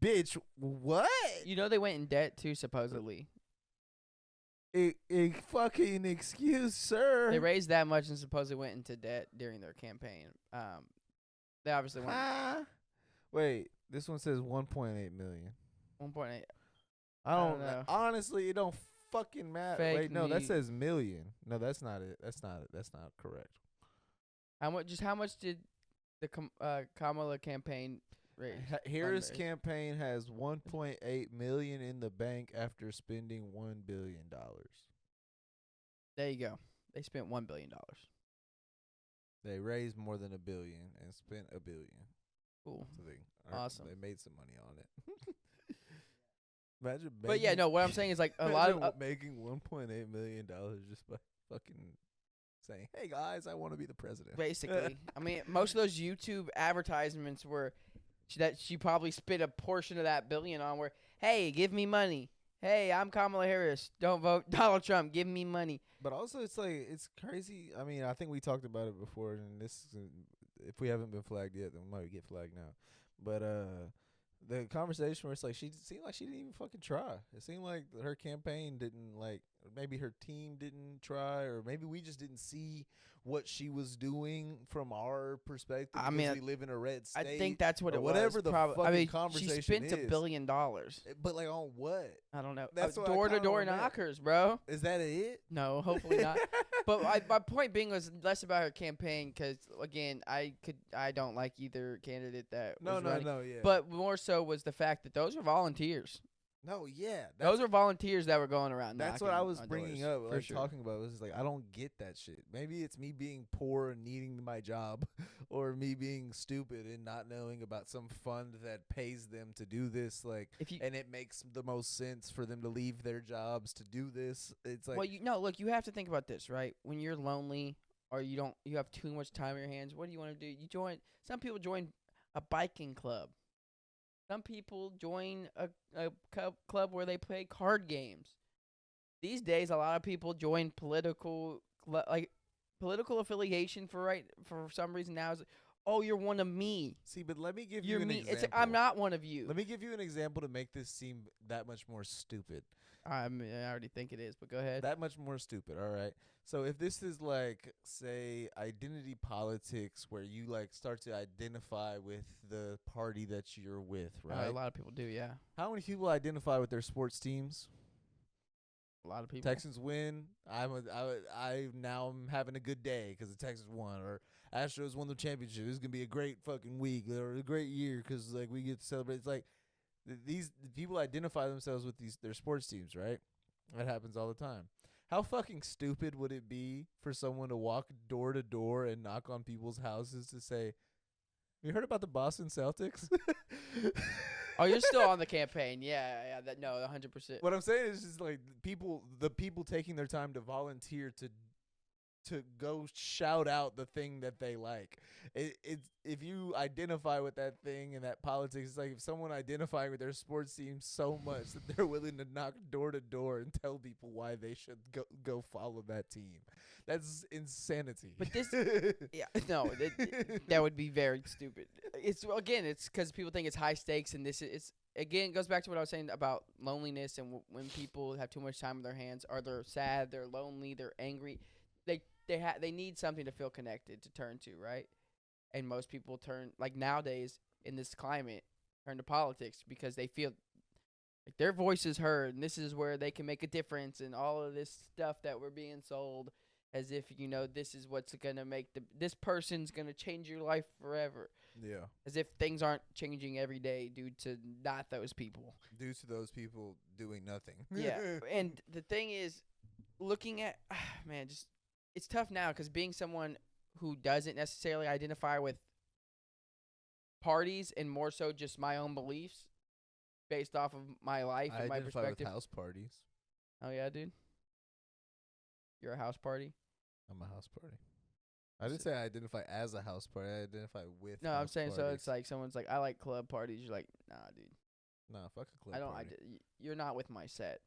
Bitch, what? You know they went in debt too, supposedly. Fucking excuse, sir. They raised that much and supposedly went into debt during their campaign. They obviously went. Wait, this one says 1.8 million. 1.8. I don't know. Honestly, it don't fucking matter. Fake Wait, no, that news. says million. No, that's not it. That's not it. That's not correct. How much did the Kamala campaign raise? Harris fundraise? campaign has 1.8 million in the bank after spending $1 billion. There you go. They spent $1 billion. They raised more than $1 billion and spent $1 billion. Cool. So Awesome. They made some money on it. Imagine. But yeah, no. What I'm saying is like a lot of making $1.8 million just by fucking saying, "Hey guys, I want to be the president." basically. I mean, most of those YouTube advertisements were that she probably spent a portion of that billion on. Where, hey, give me money. Hey, I'm Kamala Harris. Don't vote Donald Trump. Give me money. But also, it's like it's crazy. I mean, I think we talked about it before, and this, if we haven't been flagged yet, then we might get flagged now. But the conversation where it's like she seemed like she didn't even fucking try. It seemed like her campaign didn't like. Maybe her team didn't try, or maybe we just didn't see what she was doing from our perspective. I mean, we live in a red state. I think that's what or it whatever was. the Probably. fucking I mean, conversation she spent is. $1 billion. But like on what? I don't know. That's what I Door to kinda door don't know. knockers, bro. Is that it? No, hopefully not. But my point being was less about her campaign because again, I don't like either candidate that was running. Yeah. But more so was the fact that those are volunteers. no, yeah. Those are volunteers that were going around. That's what knocking I was on bringing doors, up, for like sure. talking about. Was like I don't get that shit. Maybe it's me being poor and needing my job, or me being stupid and not knowing about some fund that pays them to do this. Like, and it makes the most sense for them to leave their jobs to do this. It's like, Well, look, you have to think about this, right? When you're lonely or you have too much time in your hands. What do you want to do? Some people join a biking club. Some people join a club where they play card games. These days, a lot of people join political affiliation for some reason now. Is, oh, you're one of me. See, but let me give You're you an me. example. I'm not one of you. Let me give you an example to make this seem that much more stupid. I already think it is, but go ahead. That much more stupid, all right? So if this is like, say, identity politics where you like start to identify with the party that you're with, right? A lot of people do, yeah. How many people identify with their sports teams? A lot of people. Texans win. I'm having a good day because the Texans won, or Astros won the championship. This is gonna be a great fucking week or a great year because like we get to celebrate. It's like these people identify themselves with their sports teams, right? That happens all the time. How fucking stupid would it be for someone to walk door to door and knock on people's houses to say, "Have you heard about the Boston Celtics?" Oh, you're still on the campaign. Yeah, 100%. What I'm saying is just like the people taking their time to volunteer to go shout out the thing that they like. It's if you identify with that thing and that politics, it's like if someone identifying with their sports team so much that they're willing to knock door to door and tell people why they should go follow that team. That's insanity. But this, that would be very stupid. It's because people think it's high stakes, and it goes back to what I was saying about loneliness and when people have too much time in their hands, or they're sad, they're lonely, they're angry. They need something to feel connected to turn to, right? And most people turn, like nowadays in this climate, turn to politics because they feel like their voice is heard, and this is where they can make a difference, and all of this stuff that we're being sold as if, this is what's going to make this person's going to change your life forever. Yeah. As if things aren't changing every day due to not those people. Due to those people doing nothing. Yeah. And the thing is, looking at, it's tough now because being someone who doesn't necessarily identify with parties and more so just my own beliefs based off of my life and my identify perspective. with house parties. Oh, yeah, dude? You're a house party? I'm a house party. I didn't say I identify as a house party. I identify with No, house I'm saying parties. so it's like someone's like, I like club parties. You're like, nah, dude. Nah, fuck a club I don't. party. You're not with my set.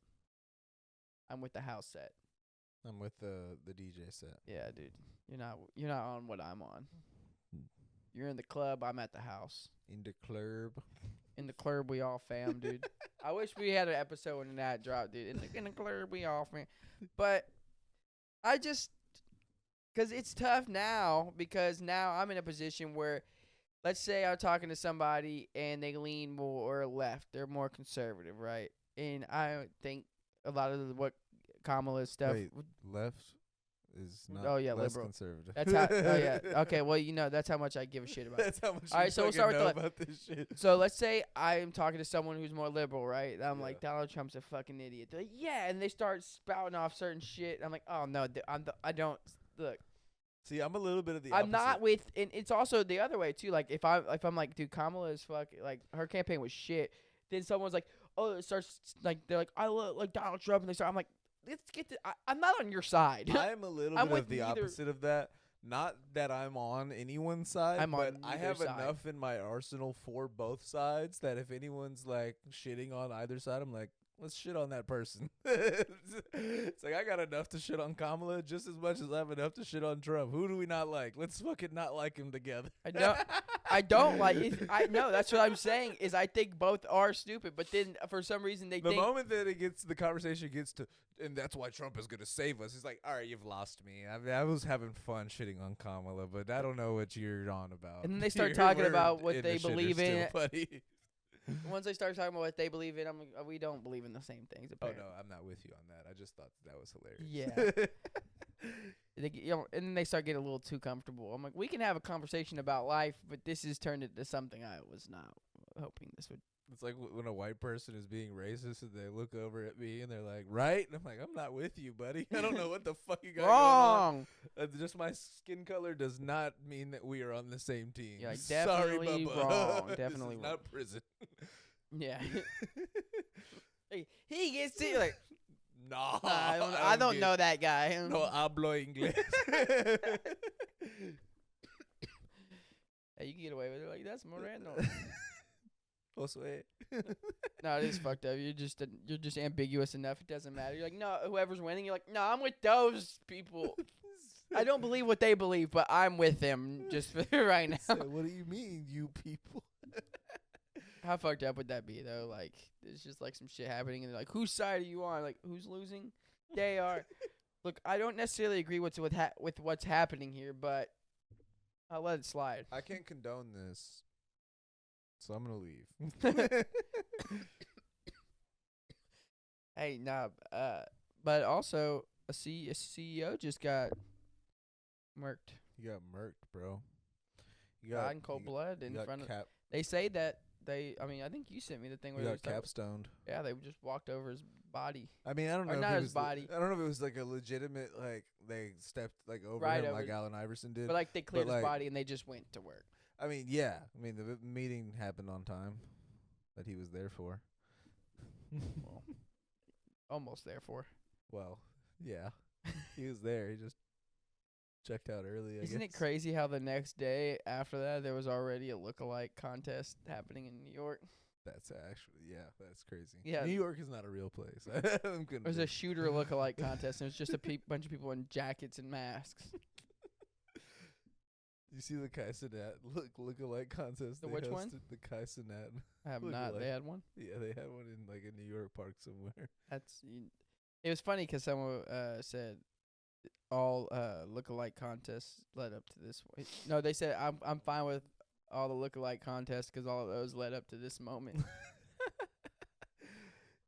I'm with the house set. I'm with the DJ set. Yeah, dude. You're not on what I'm on. You're in the club. I'm at the house. In the club. In the club, we all fam, dude. I wish we had an episode when that dropped, dude. In the club, we all fam. But I just, because it's tough now, because now I'm in a position where, let's say I'm talking to somebody and they lean more left. They're more conservative, right? And I think a lot of what Kamala's stuff. Wait, left is not less liberal. conservative. That's how. Oh yeah. Okay. Well, that's how much I give a shit about. That's how much. All right. So we'll start with about this shit. So let's say I'm talking to someone who's more liberal, right? And I'm like, Donald Trump's a fucking idiot. They're like, yeah, and they start spouting off certain shit. And I'm like, oh no, I don't look. See, I'm a little bit of the opposite. I'm not with, and it's also the other way too. Like if I'm like, dude, Kamala is like her campaign was shit. Then someone's like, oh, it starts like they're like, I look like Donald Trump, and they start. I'm like, let's get to. I'm not on your side. I'm a little bit of the opposite of that. Not that I'm on anyone's side, but I have side. enough in my arsenal for both sides that if anyone's like shitting on either side, I'm like, let's shit on that person. It's like I got enough to shit on Kamala just as much as I have enough to shit on Trump. Who do we not like? Let's fucking not like him together. I don't like it. I know that's what I'm saying is I think both are stupid, but then for some reason the moment that the conversation gets to, and that's why Trump is going to save us. It's like, all right, you've lost me. I was having fun shitting on Kamala, but I don't know what you're on about. And then they start talking about what in they the shitter believe in. still, buddy. Once they start talking about what they believe in, I'm like, we don't believe in the same things. Apparently. Oh no, I'm not with you on that. I just thought that was hilarious. Yeah. And then they start getting a little too comfortable. I'm like, we can have a conversation about life, but this has turned into something I was not hoping this would. It's like when a white person is being racist and they look over at me and they're like, right? And I'm like, I'm not with you, buddy. I don't know what the fuck you got Wrong. going on. Just my skin color does not mean that we are on the same team. Yeah, like, Sorry, definitely Bubba. wrong. Definitely this is wrong. not prison. Yeah. He gets to like, nah, I I don't know that guy. No hablo inglés. Hey, you can get away with it. Like, that's Moreno. Josue. No, it is fucked up. You're just ambiguous enough. It doesn't matter. You're like, no, whoever's winning. You're like, no, I'm with those people. I don't believe what they believe, but I'm with them just for right now. So what do you mean, you people? How fucked up would that be, though? Like, there's just like some shit happening, and they're like, whose side are you on? Like, who's losing? They are. Look, I don't necessarily agree with what's happening here, but I'll let it slide. I can't condone this, so I'm gonna leave. Hey, nah, but also a CEO just got murked. You got murked, bro. You Died in cold blood in front of. They say that I mean, I think you sent me the thing where you they got capstoned. Yeah, they just walked over his body. I mean, I don't know. Or if not it his was body. I don't know if it was like a legitimate, like they stepped like over Right him over like Allen Iverson did. But like they cleared his like, body and they just went to work. I mean, yeah. I mean, the meeting happened on time that he was there for. Well, almost there for. Well, yeah. He was there. He just checked out early, I Isn't guess. it crazy how the next day after that there was already a lookalike contest happening in New York? That's actually, yeah, that's crazy. Yeah. New York is not a real place. I'm It was a shooter lookalike contest, and it was just a bunch of people in jackets and masks. You see the Kai Cenat lookalike contest? The they which hosted? one? The Kai Cenat. I have not. They Lookalike. had one? Yeah, they had one in like a New York park somewhere. It was funny because someone said all lookalike contests led up to this one. No, they said I'm fine with all the lookalike contests because all of those led up to this moment.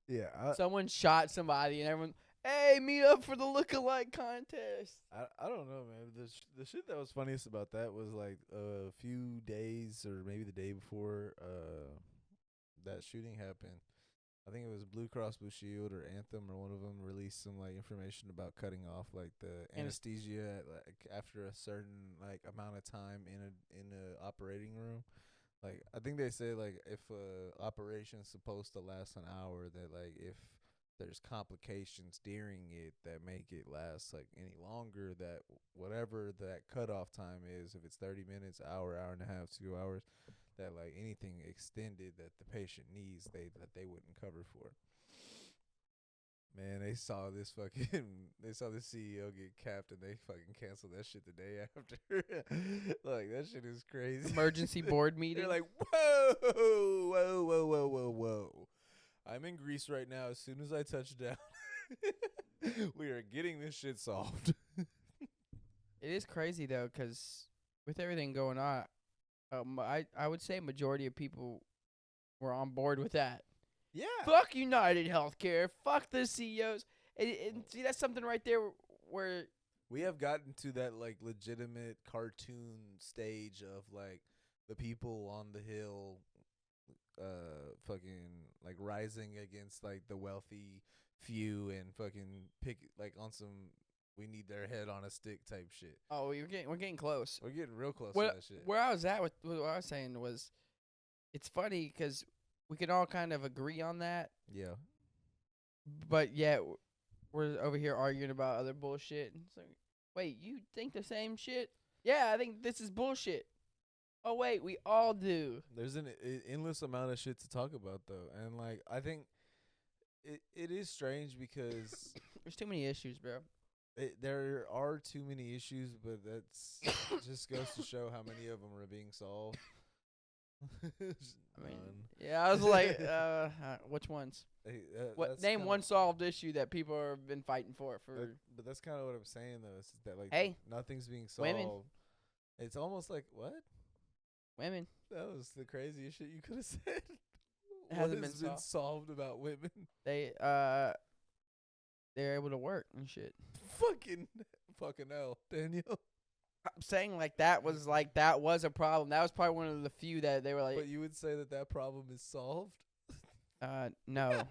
Yeah, Someone shot somebody and everyone, hey, meet up for the lookalike contest. I don't know, man. The shit that was funniest about that was like a few days or maybe the day before that shooting happened. I think it was Blue Cross Blue Shield or Anthem or one of them released some like information about cutting off like the anesthesia like after a certain like amount of time in a operating room. Like I think they say like if a operation's supposed to last an hour, that like if there's complications during it that make it last like any longer, that whatever that cutoff time is, if it's 30 minutes, hour and a half, 2 hours, that like anything extended that the patient needs, that they wouldn't cover for. Man, they saw this CEO get capped and they fucking canceled that shit the day after. Like that shit is crazy. Emergency board meeting. They're like, whoa. I'm in Greece right now. As soon as I touch down, we are getting this shit solved. It is crazy though, 'cause with everything going on, I would say majority of people were on board with that. Yeah. Fuck United Healthcare. Fuck the CEOs. And see, that's something right there where We have gotten to that like legitimate cartoon stage of like the people on the hill fucking like rising against like the wealthy few and fucking pick like on some we need their head on a stick type shit. oh, we're getting close. We're getting real close What, to that shit. where I was at with what I was saying was, it's funny 'cause we can all kind of agree on that, Yeah. but yet we're over here arguing about other bullshit. And it's like, wait, you think the same shit? Yeah, I think this is bullshit. Oh wait, we all do. There's an endless amount of shit to talk about though, and like I think it is strange because There's too many issues, bro. there are too many issues, but that's just goes to show how many of them are being solved. I mean, yeah, I was like, which ones? What Name one solved issue that people have been fighting for. But that's kind of what I'm saying though, is that like Hey, nothing's being solved. women. It's almost like what? Women. That was the craziest shit you could have said. It What hasn't has been been solved about women? They're able to work and shit. Fucking hell, Daniel. I'm saying that was a problem. That was probably one of the few that they were like, But you would say that problem is solved? no.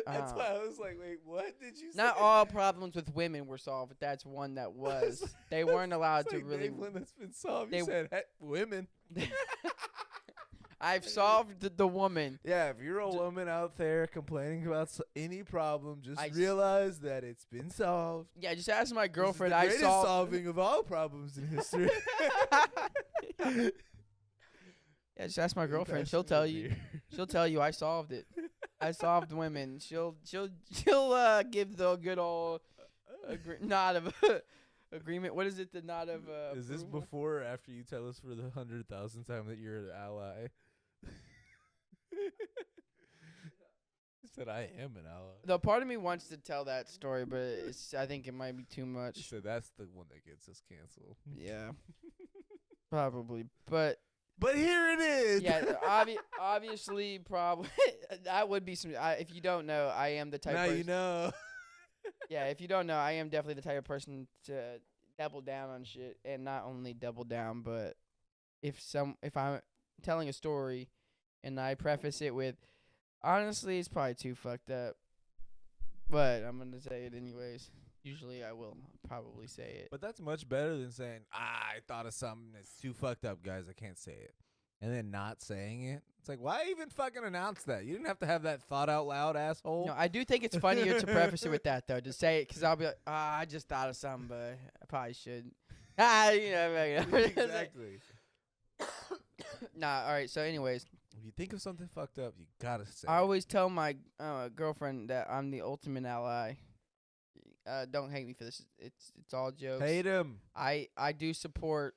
That's why I was like, wait, what did you say? Not all problems with women were solved, but that's one that was. They weren't allowed to like really. name one that's been solved. They- You said women. I've solved the woman. Yeah, if you're a woman out there complaining about any problem, just I s- realize that it's been solved. Yeah, just ask my This is girlfriend. the I greatest solved. solving of all problems in history. Yeah, just ask my girlfriend. Pass She'll me tell a you. beer. She'll tell you I solved it. I solved women. She'll give the good old nod of agreement. What is it? The nod of Is this approval? before or after you tell us for the 100,000th time that you're an ally? He said, I am an ally. The part of me wants to tell that story, but I think it might be too He much. said, that's the one that gets us canceled. Yeah, probably. But But here it is. yeah, obviously, probably that would be some. If you don't know, I am the type. Now person, you know. Yeah, if you don't know, I am definitely the type of person to double down on shit, and not only double down, but if I'm telling a story, and I preface it with, honestly, it's probably too fucked up, but I'm gonna say it anyways. Usually, I will probably say it. But that's much better than saying, I thought of something that's too fucked up, guys. I can't say it. And then not saying it. It's like, why even fucking announce that? You didn't have to have that thought out loud, asshole. No, I do think it's funnier to preface it with that, though, to say it, because I'll be like, I just thought of something, but I probably shouldn't. Exactly. Nah, all right, so anyways, If you think of something fucked up, you gotta say I it. always tell my girlfriend that I'm the ultimate ally. Don't hate me for this. It's all jokes. Hate him. I do support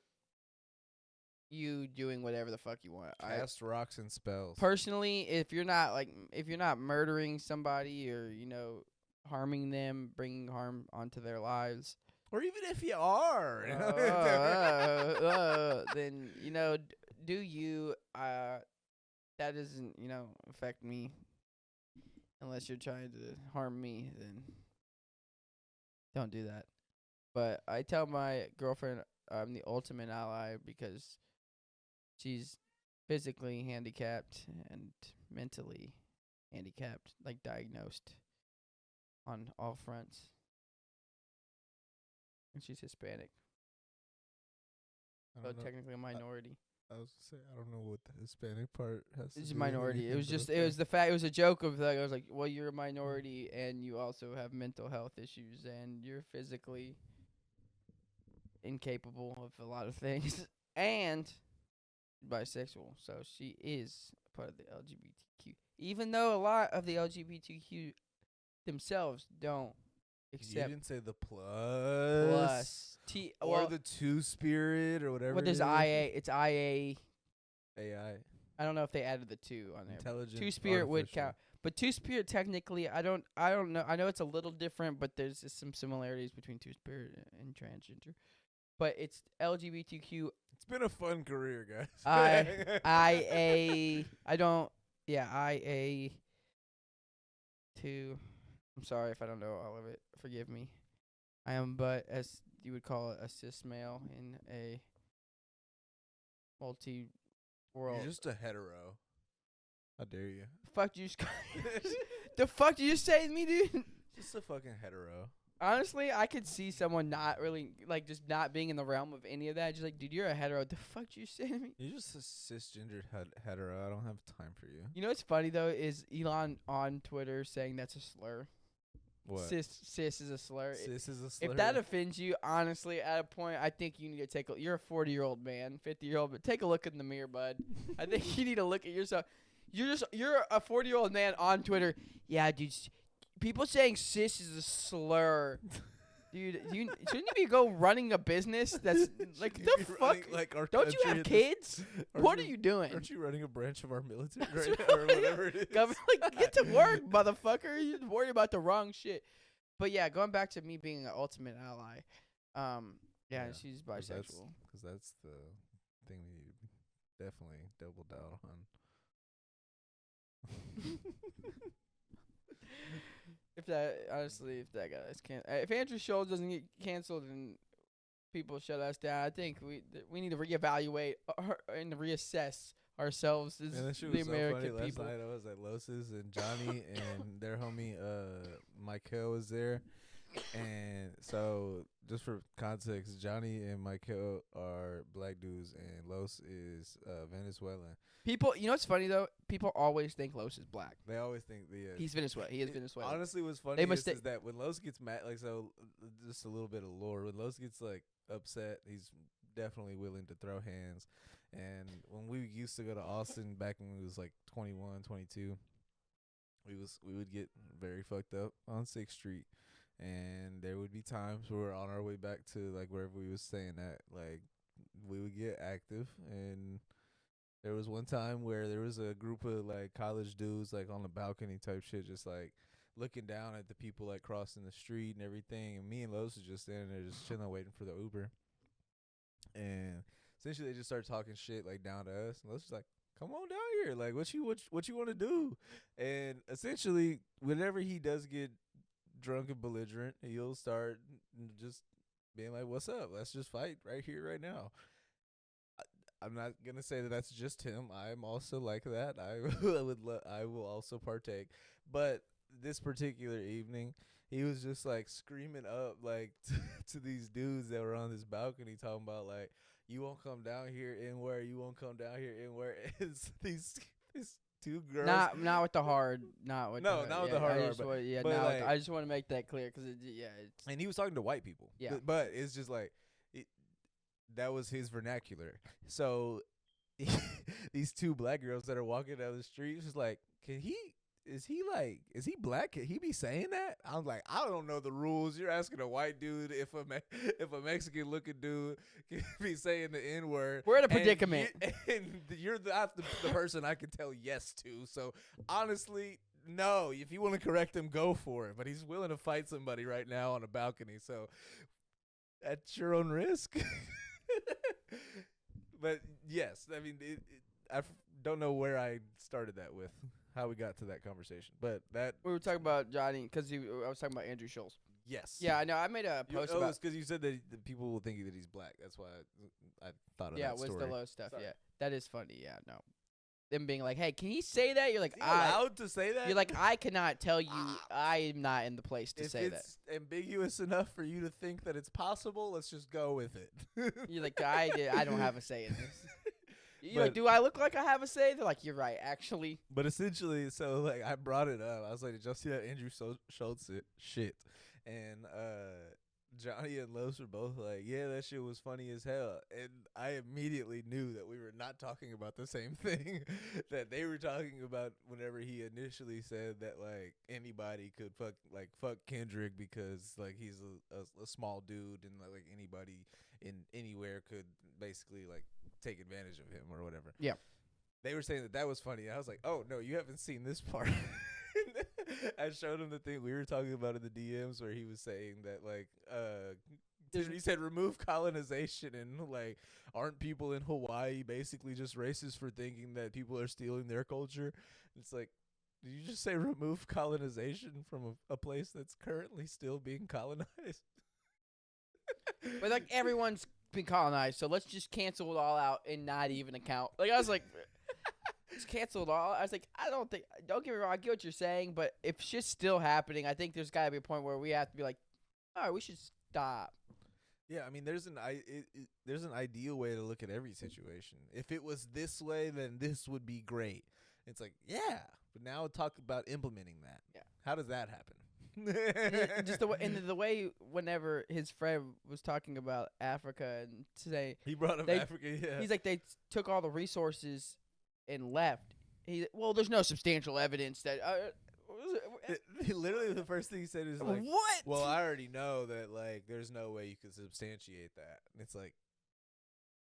you doing whatever the fuck you want. Cast rocks and spells. Personally, if you're not murdering somebody or harming them, bringing harm onto their lives, Or even if you are. then do you. That doesn't affect me unless you're trying to harm me. Then don't do that. But I tell my girlfriend I'm the ultimate ally because she's physically handicapped and mentally handicapped, like diagnosed on all fronts. And she's Hispanic, I so don't know. technically a minority. I was gonna say, I don't know what the Hispanic part has to It's do a with minority. It anything, was but just okay. it was the fact. It was a joke of like I was like, well, you're a minority and you also have mental health issues and you're physically incapable of a lot of things and bisexual. So she is part of the LGBTQ. Even though a lot of the LGBTQ themselves don't You accept didn't say the plus. plus Or the two-spirit or whatever. Well, there's it is. IA. It's IA. AI. I don't know if they added the two on there. Intelligent. Two spirit would artificial. count, but two spirit technically, I don't know. I know it's a little different, but there's just some similarities between two spirit and transgender. But it's LGBTQ. It's been a fun career, guys. IA. I don't. Yeah, IA. Two. I'm sorry if I don't know all of it. Forgive me. I am, but as you would call it, a cis male in a multi-world. You're just a hetero. How dare you? Fuck you. The fuck did you say to me, dude? Just a fucking hetero. Honestly, I could see someone not really, like, just not being in the realm of any of that. Just like, dude, you're a hetero. The fuck did you say to me? You're just a cisgendered hetero. I don't have time for you. You know what's funny, though, is Elon on Twitter saying that's a slur. What? Cis is a slur. Cis is a slur. If that offends you, honestly, at a point, I think you need to take a... You're a 40-year-old man, 50-year-old, but take a look in the mirror, bud. I think you need to look at yourself. You're a 40-year-old man on Twitter. Yeah, dude, people saying cis is a slur. Dude, shouldn't you be running a business that's like Should the you be fuck? running, like, our Don't you country have in this- kids? Aren't What are you doing? Aren't you running a branch of our military That's right now, or right. whatever it is? Like, get to work, motherfucker. You're worried about the wrong shit. But yeah, going back to me being an ultimate ally. Yeah, she's bisexual. Because that's the thing that you definitely doubled down on. If that guy's if Andrew Schultz doesn't get canceled and people shut us down, I think we need to reevaluate and reassess ourselves as And that shit the was American so funny. people. Last night I was at Los's and Johnny and their homie Michael was there. And so, just for context, Johnny and Michael are black dudes, and Los is Venezuelan. People, you know what's funny though? People always think Los is black. They always think He's Venezuelan. He is Venezuelan. Honestly, what's funny is that when Los gets mad, like, so just a little bit of lore. When Los gets like upset, he's definitely willing to throw hands. And when we used to go to Austin back when we was like 21, 22, we would get very fucked up on 6th Street. And there would be times where we're on our way back to like wherever we was staying at, like we would get active. And there was one time where there was a group of like college dudes like on the balcony type shit, just like looking down at the people like crossing the street and everything. And me and Los was just standing there just chilling, waiting for the Uber. And essentially they just started talking shit like down to us. And Los was like, "Come on down here, like what you want to do?" And essentially, whenever he does get drunk and belligerent, he'll start just being like, "What's up? Let's just fight right here, right now." I'm not gonna say that that's just him. I'm also like that. I will also partake. But this particular evening, he was just like screaming up like to these dudes that were on this balcony, talking about like, "You won't come down here in where you won't come down here in where." It's these two girls. Not with the hard. Not with No, the, not with the hard. I just want to make that clear because it's. And he was talking to white people. Yeah. But it's just like that was his vernacular. So these two black girls that are walking down the street, just like, is he black? Can he be saying that? I'm like, I don't know the rules. You're asking a white dude if a Mexican looking dude can be saying the N-word. We're in a predicament. And you're the person I can tell yes to. So honestly, no. If you want to correct him, go for it. But he's willing to fight somebody right now on a balcony. So at your own risk. But yes, I mean, I don't know where I started that with, how we got to that conversation. But that we were talking about Johnny because I was talking about Andrew Schultz. Yes. Yeah, I know. I made a post about. It's because you said that the people will think that he's black. That's why I thought of that story. Yeah, was the low stuff. Sorry. Yeah, that is funny. Yeah, no. Them being like, "Hey, can he say that?" You're like, "Is he allowed to say that?" You're like, "I cannot tell you. I'm not in the place to say that." If it's ambiguous enough for you to think that it's possible, let's just go with it. You're like, I don't have a say in this. You're like, "Do I look like I have a say?" They're like, "You're right, actually." But essentially, so like I brought it up. I was like, "Did y'all see that Andrew Schultz shit?" And Johnny and Los were both like, "Yeah, that shit was funny as hell." And I immediately knew that we were not talking about the same thing that they were talking about whenever he initially said that like anybody could fuck Kendrick because like he's a small dude and like anybody in anywhere could basically like take advantage of him or whatever. Yeah. They were saying that was funny. I was like, "Oh no, you haven't seen this part." I showed him the thing we were talking about in the DMs where he was saying that like he said remove colonization and like aren't people in Hawaii basically just racist for thinking that people are stealing their culture? It's like, did you just say remove colonization from a place that's currently still being colonized? But like everyone's been colonized, so let's just cancel it all out and not even account. Like I was like, just cancel it all. I was like, don't get me wrong, I get what you're saying, but if shit's still happening, I think there's got to be a point where we have to be like, all right, we should stop. Yeah, I mean, there's an ideal way to look at every situation. If it was this way, then this would be great. It's like, yeah, but now talk about implementing that. Yeah, how does that happen? Just the way whenever his friend was talking about Africa and today he brought up Africa. Yeah, he's like they took all the resources and left. There's no substantial evidence that. Literally, the first thing he said is like, "What?" Well, I already know that like there's no way you could substantiate that. And it's like,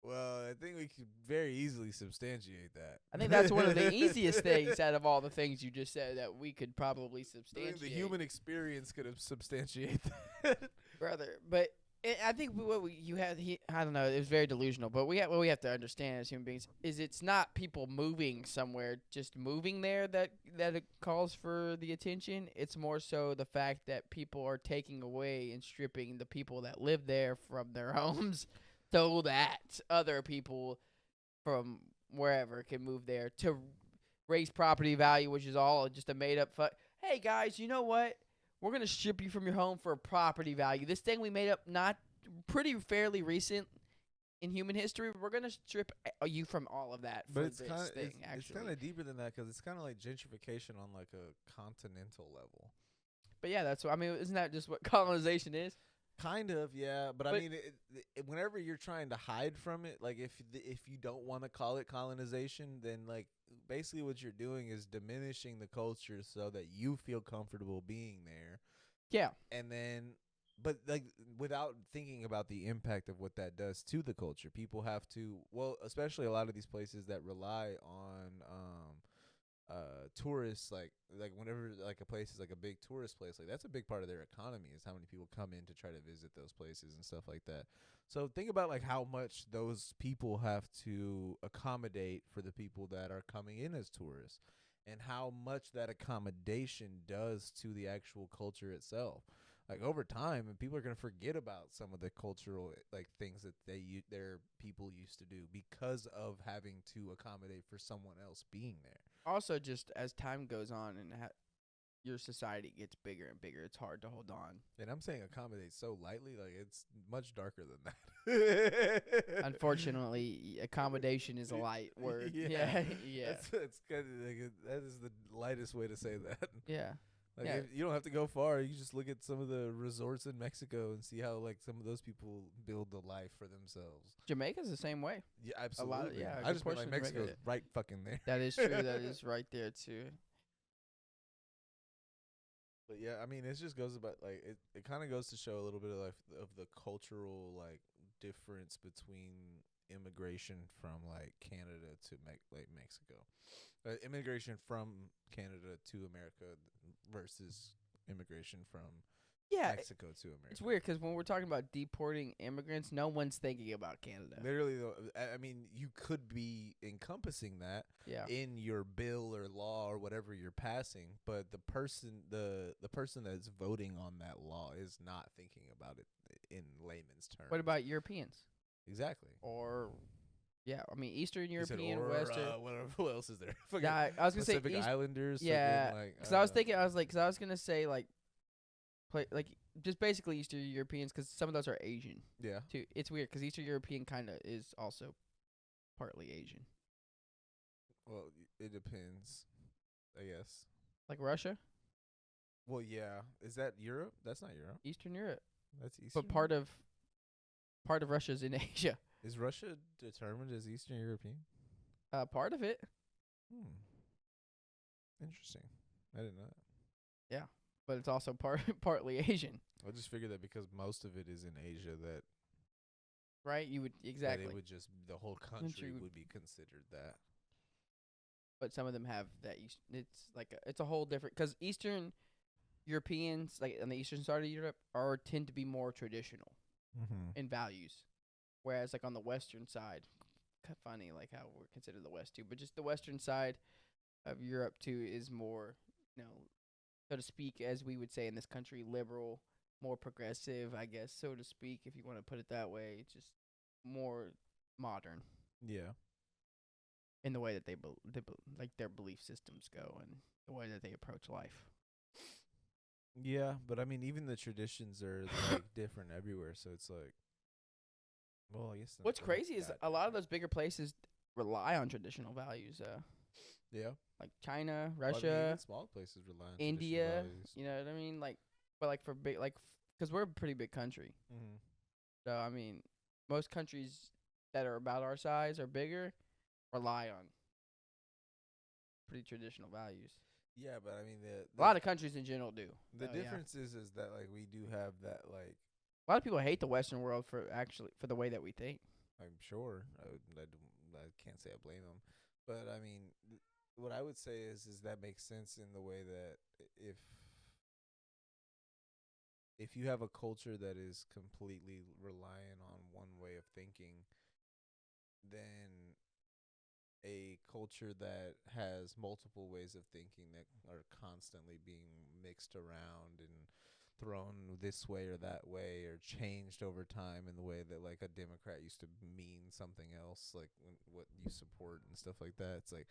well, I think we could very easily substantiate that. I think that's one of the easiest things out of all the things you just said that we could probably substantiate. The human experience could have substantiate that, brother. But I think I don't know. It was very delusional. But what we have to understand as human beings is it's not people moving somewhere, just moving there that it calls for the attention. It's more so the fact that people are taking away and stripping the people that live there from their homes, so that other people from wherever can move there to raise property value, which is all just a made up. Hey guys, you know what? we're going to strip you from your home for a property value. This thing we made up not pretty fairly recent in human history, we're going to strip you from all of that for But it's this kind of thing, it's actually. kind of deeper than that because it's kind of like gentrification on like a continental level. But yeah, that's what I mean. Isn't that just what colonization is? Kind of, yeah. But I But- mean, whenever you're trying to hide from it, like if you don't want to call it colonization, then like basically what you're doing is diminishing the culture so that you feel comfortable being there. Yeah. And then, but like without thinking about the impact of what that does to the culture, people have to. Well, especially a lot of these places that rely on tourists, like whenever like a place is like a big tourist place, like that's a big part of their economy is how many people come in to try to visit those places and stuff like that. So think about like how much those people have to accommodate for the people that are coming in as tourists, and how much that accommodation does to the actual culture itself. Like over time, and people are gonna forget about some of the cultural like things that their people used to do because of having to accommodate for someone else being there. Also, just as time goes on and your society gets bigger and bigger, it's hard to hold on. And I'm saying accommodate so lightly, like it's much darker than that. Unfortunately, accommodation is a light word. Yeah. Yeah. That's kind of like that is the lightest way to say that. Yeah. Like Yeah. you don't have to go far. You can just look at some of the resorts in Mexico and see how like some of those people build a life for themselves. Jamaica's the same way. Yeah, absolutely. yeah, a I good just meant like portion of Mexico's Jamaica. right fucking there. That is true. That is right there too. But yeah, I mean, it just goes about like it kind of goes to show a little bit of like of the cultural like difference between immigration from like Canada to Mexico, immigration from Canada to America versus immigration from Yeah. Mexico to America. It's weird because when we're talking about deporting immigrants, no one's thinking about Canada. Literally, though, I mean, you could be encompassing that Yeah. in your bill or law or whatever you're passing, but the person that's voting on that law is not thinking about it in layman's terms. What about Europeans? Exactly? Or, yeah, I mean, Eastern You said, European, or, Western. what else is there? Fucking Yeah, I was gonna say Pacific Islanders. Yeah, fucking, like, because I was thinking, I was gonna say like just basically Eastern Europeans, because some of those are Asian yeah. too. It's weird because Eastern European kind of is also partly Asian, Well, it depends, I guess. like Russia, Well, yeah. Is that Europe? That's not Europe. Eastern Europe, That's Eastern. but part of Russia's in Asia. Is Russia determined as Eastern European? Part of it, Interesting. I didn't know that. but it's also partly Asian, I just figured that because most of it is in Asia that right? You would exactly, that it would just the whole country would- would be considered that. but some of them have that. It's like it's a whole different, because Eastern Europeans, like on the eastern side of Europe, tend to be more traditional Mm-hmm. in values, whereas like on the western side, funny like how we're considered the West too, but just the western side of Europe too is more, so to speak, as we would say in this country, liberal, more progressive, I guess, so to speak, if you want to put it that way, just more modern Yeah. in the way that they like their belief systems go and the way that they approach life. Yeah, but I mean, even the traditions are like different everywhere, so it's like, well, I guess. What's not crazy is that a lot of different. those bigger places rely on traditional values, Yeah. like China, Well, I mean, Russia, even small places rely on traditional India. values. You know what I mean? Like, but like for big, like, because we're a pretty big country, Mm-hmm. so I mean, most countries that are about our size or bigger rely on pretty traditional values. Yeah, but I mean, A lot of countries in general do. the So, yeah. difference is that like we do have that like A lot of people hate the Western world for the way that we think. I'm sure I can't say I blame them, but I mean, what I would say is that makes sense in the way that if you have a culture that is completely reliant on one way of thinking, then a culture that has multiple ways of thinking that are constantly being mixed around and thrown this way or that way or changed over time in the way that like a Democrat used to mean something else, like what you support and stuff like that. It's like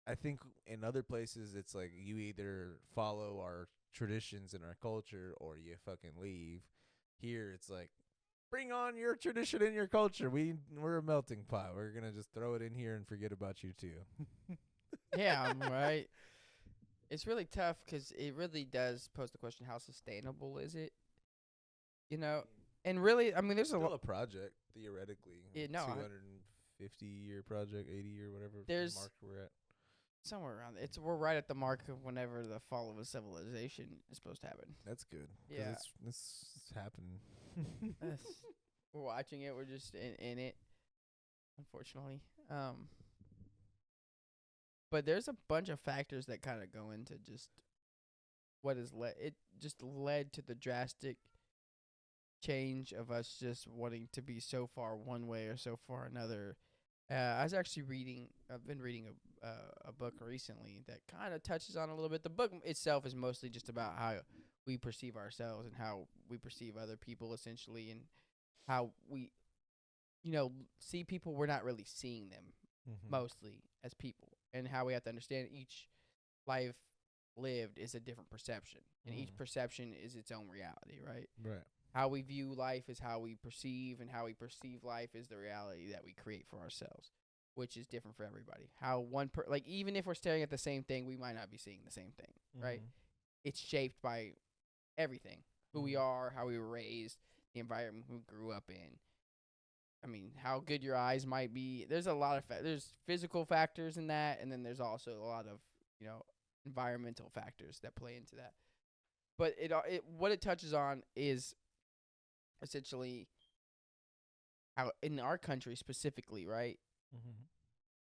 I think in other places it's like you either follow our traditions and our culture or you fucking leave. Here it's like bring on your tradition and your culture. We're a melting pot. We're gonna just throw it in here and forget about you too. Yeah, right. It's really tough because it really does pose the question: how sustainable is it? You know, and really, I mean, there's a Still lot. a project theoretically. Yeah, no, 250-year project, 80-year, whatever There's- mark we're at. Somewhere around we're right at the mark of whenever the fall of a civilization is supposed to happen. That's good. 'Cause Yeah. it's happening. We're watching it. We're just in it, unfortunately. But there's a bunch of factors that kind of go into just what is led to the drastic change of us just wanting to be so far one way or so far another. I was actually I've been reading a book recently that kind of touches on a little bit. The book itself is mostly just about how we perceive ourselves and how we perceive other people, essentially, and how we, see people. We're not really seeing them mostly as people, and how we have to understand each life lived is a different perception, and each perception is its own reality, right? Right. How we view life is how we perceive, and how we perceive life is the reality that we create for ourselves, which is different for everybody. How even if we're staring at the same thing, we might not be seeing the same thing, right? It's shaped by everything, who we are, how we were raised, the environment we grew up in. I mean, how good your eyes might be. There's a lot of there's physical factors in that, and then there's also a lot of environmental factors that play into that. But what it touches on is essentially how in our country specifically, right?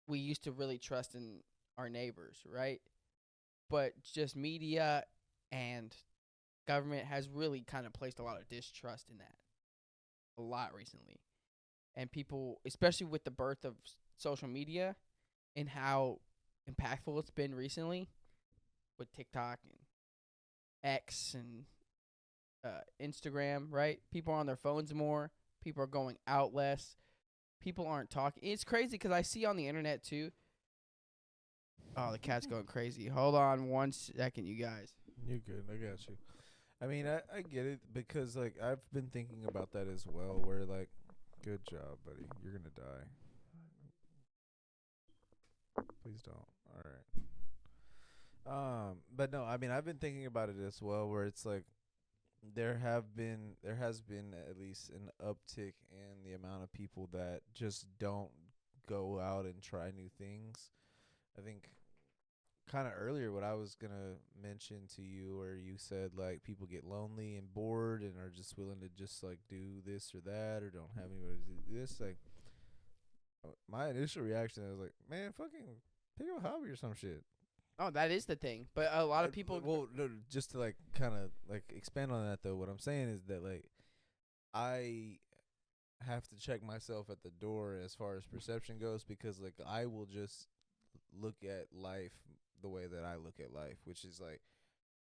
We used to really trust in our neighbors, right? But just media and government has really kind of placed a lot of distrust in that a lot recently. And people, especially with the birth of social media and how impactful it's been recently with TikTok and X and Instagram, right? People are on their phones more. People are going out less. People aren't talking. It's crazy because I see on the internet too. Oh, the cat's going crazy. Hold on 1 second, you guys. You're good. I got you. I mean, I get it because, like, I've been thinking about that as well, where, like, good job, buddy. You're going to die. Please don't. All right. But no, I mean, I've been thinking about it as well, where it's like there has been at least an uptick in the amount of people that just don't go out and try new things. I think kind of earlier what I was gonna mention to you, where you said like people get lonely and bored and are just willing to just like do this or that or don't have anybody to do this. Like my initial reaction, I was like, man, fucking pick up a hobby or some shit. Oh, that is the thing. But a lot of people. Well, no, just to like kind of like expand on that though, what I'm saying is that like I have to check myself at the door as far as perception goes, because like I will just look at life the way that I look at life, which is like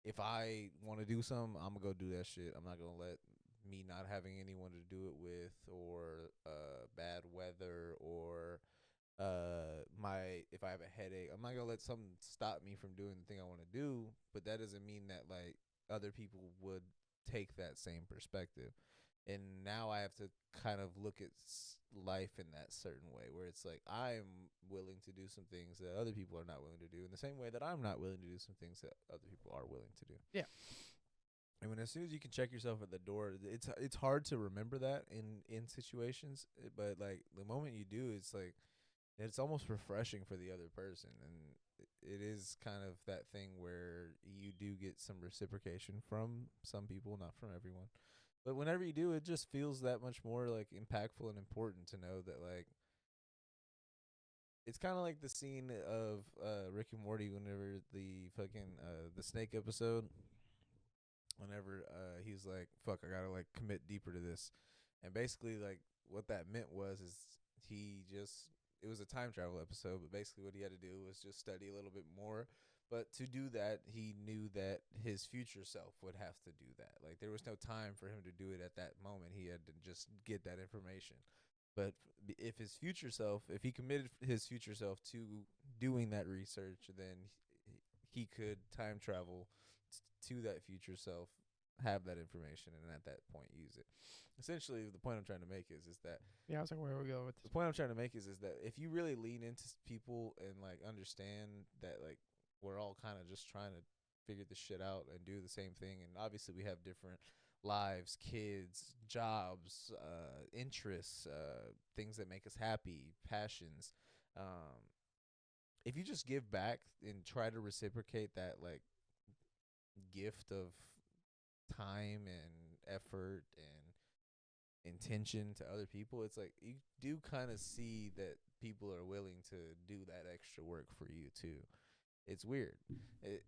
if I want to do something, I'm gonna go do that shit. I'm not gonna let me not having anyone to do it with, or bad weather, or if I have a headache, I'm not gonna let something stop me from doing the thing I want to do. But that doesn't mean that like other people would take that same perspective. And now I have to kind of look at life in that certain way, where it's like I'm willing to do some things that other people are not willing to do, in the same way that I'm not willing to do some things that other people are willing to do. Yeah. And when as soon as you can check yourself at the door, it's hard to remember that in situations, but like the moment you do, it's like it's almost refreshing for the other person, and it is kind of that thing where you do get some reciprocation from some people, not from everyone. But whenever you do, it just feels that much more like impactful and important to know that like it's kind of like the scene of Rick and Morty whenever the fucking the snake episode, whenever he's like, fuck, I gotta like commit deeper to this. And basically like what that meant was it was a time travel episode, but basically what he had to do was just study a little bit more. But to do that, he knew that his future self would have to do that. Like there was no time for him to do it at that moment. He had to just get that information. But if his future self, if he committed his future self to doing that research, then he could time travel to that future self, have that information, and at that point use it. Essentially, the point I'm trying to make is that Yeah, I was like, where are we going with the this? point I'm trying to make is that if you really lean into people and like understand that like we're all kind of just trying to figure this shit out and do the same thing, and obviously we have different lives, kids, jobs, interests, things that make us happy, passions. If you just give back and try to reciprocate that like gift of time and effort and intention to other people, it's like you do kind of see that people are willing to do that extra work for you too. It's weird.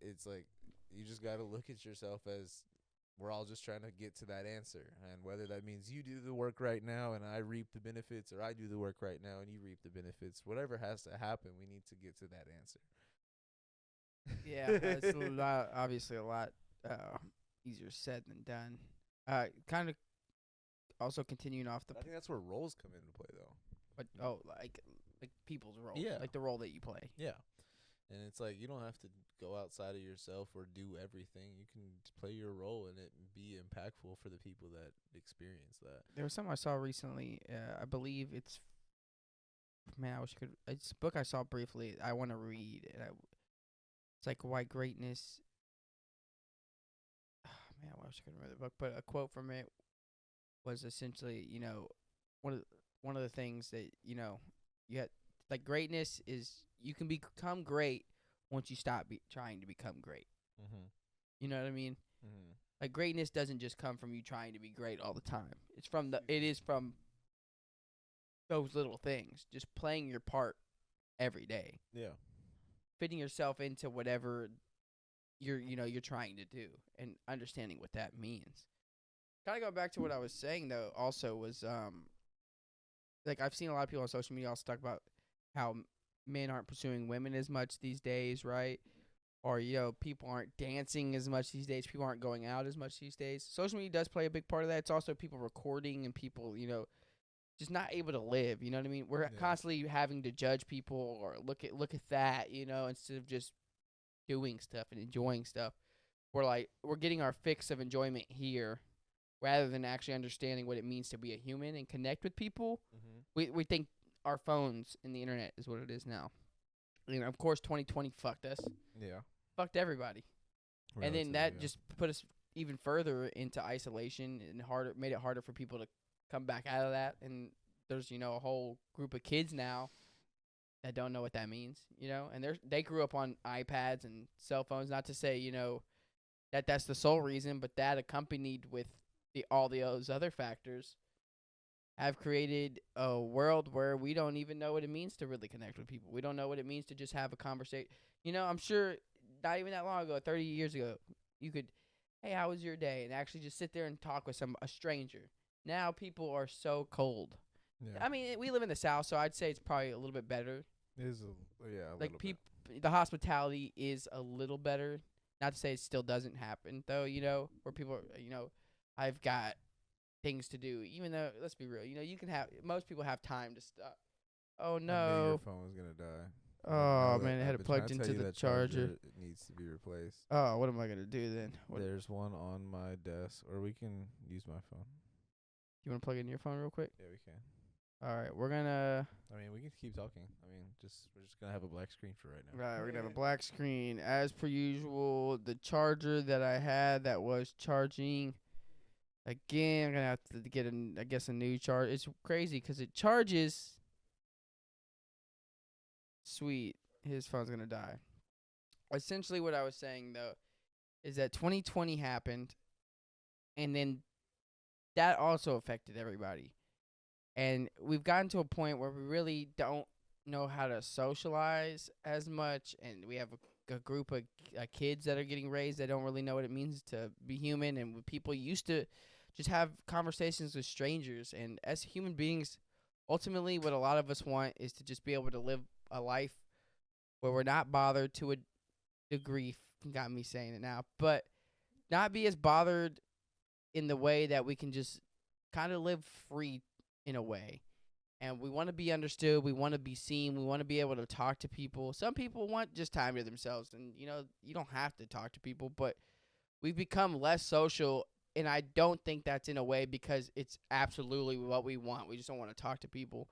It's like you just got to look at yourself as we're all just trying to get to that answer, and whether that means you do the work right now and I reap the benefits, or I do the work right now and you reap the benefits, whatever has to happen, we need to get to that answer. Yeah, it's obviously a lot easier said than done. Kind of also continuing off the I think that's where roles come into play, though. like people's roles, Yeah. like the role that you play. Yeah. And it's like you don't have to go outside of yourself or do everything. You can play your role in it and be impactful for the people that experience that. There was something I saw recently. I believe it's man. I wish I could. It's a book I saw briefly. I want to read. And it's like why greatness. Man, I wish I could remember the book. But a quote from it was essentially, one of the things that you had like greatness is you can become great once you stop trying to become great. Mm-hmm. You know what I mean? Mm-hmm. Like greatness doesn't just come from you trying to be great all the time. It is from those little things, just playing your part every day, Yeah. fitting yourself into whatever you're trying to do, and understanding what that means. Kind of go back to what I was saying though. Also was like I've seen a lot of people on social media also talk about how men aren't pursuing women as much these days, right? Or people aren't dancing as much these days. People aren't going out as much these days. Social media does play a big part of that. It's also people recording and people, just not able to live. You know what I mean? We're constantly having to judge people or look at that, instead of just doing stuff and enjoying stuff. We're getting our fix of enjoyment here, rather than actually understanding what it means to be a human and connect with people. Mm-hmm. We think our phones and the internet is what it is now. Of course, 2020 fucked us. Yeah. Fucked everybody. And then Relatively, that yeah. just put us even further into isolation and made it harder for people to come back out of that. And there's, a whole group of kids now that don't know what that means, and they grew up on iPads and cell phones. Not to say, that's the sole reason, but that accompanied with all those other factors have created a world where we don't even know what it means to really connect with people. We don't know what it means to just have a conversation. I'm sure not even that long ago, 30 years ago, you could, hey, how was your day? And actually just sit there and talk with a stranger. Now people are so cold. Yeah. I mean, we live in the South, so I'd say it's probably a little bit better. It is a Like little bit. the hospitality is a little better. Not to say it still doesn't happen, though, where people are, I've got things to do, even though, let's be real, most people have time to stop. Oh, I knew no. your phone was gonna die. Oh, man, I had it I've been plugged trying to into tell you the that charger. It needs to be replaced. Oh, what am I going to do then? There's one on my desk, or we can use my phone. You want to plug in your phone real quick? Yeah, we can. All right, we're going to... I mean, we can keep talking. I mean, we're just gonna have a black screen for right now. Right, we're going to have a black screen. As per usual, the charger that I had that was charging... Again, I'm going to have to get, a new charge. It's crazy because it charges... Sweet. His phone's going to die. Essentially what I was saying, though, is that 2020 happened, and then that also affected everybody. And we've gotten to a point where we really don't know how to socialize as much, and we have a group of kids that are getting raised that don't really know what it means to be human, and people used to just have conversations with strangers. And as human beings, ultimately what a lot of us want is to just be able to live a life where we're not bothered to a degree, got me saying it now, but not be as bothered in the way that we can just kind of live free in a way. And we want to be understood. We want to be seen. We want to be able to talk to people. Some people want just time to themselves. And, you know, you don't have to talk to people. But we've become less social. And I don't think that's in a way because it's absolutely what we want. We just don't want to talk to people.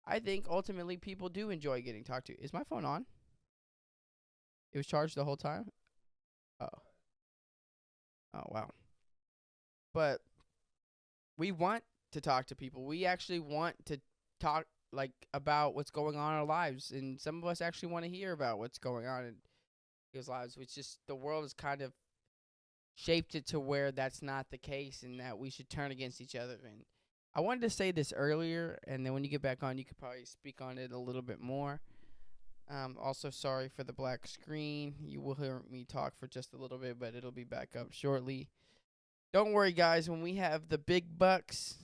I think ultimately people do enjoy getting talked to. Is my phone on? It was charged the whole time? Oh. Oh, wow. But we want to talk to people. We actually want to talk like about what's going on in our lives, and some of us actually want to hear about what's going on in people's lives, which just the world has kind of shaped it to where that's not the case and that we should turn against each other. And I wanted to say this earlier, and then when you get back on, you could probably speak on it a little bit more. Also, sorry for the black screen. You will hear me talk for just a little bit, but it'll be back up shortly. Don't worry, guys. When we have the big bucks,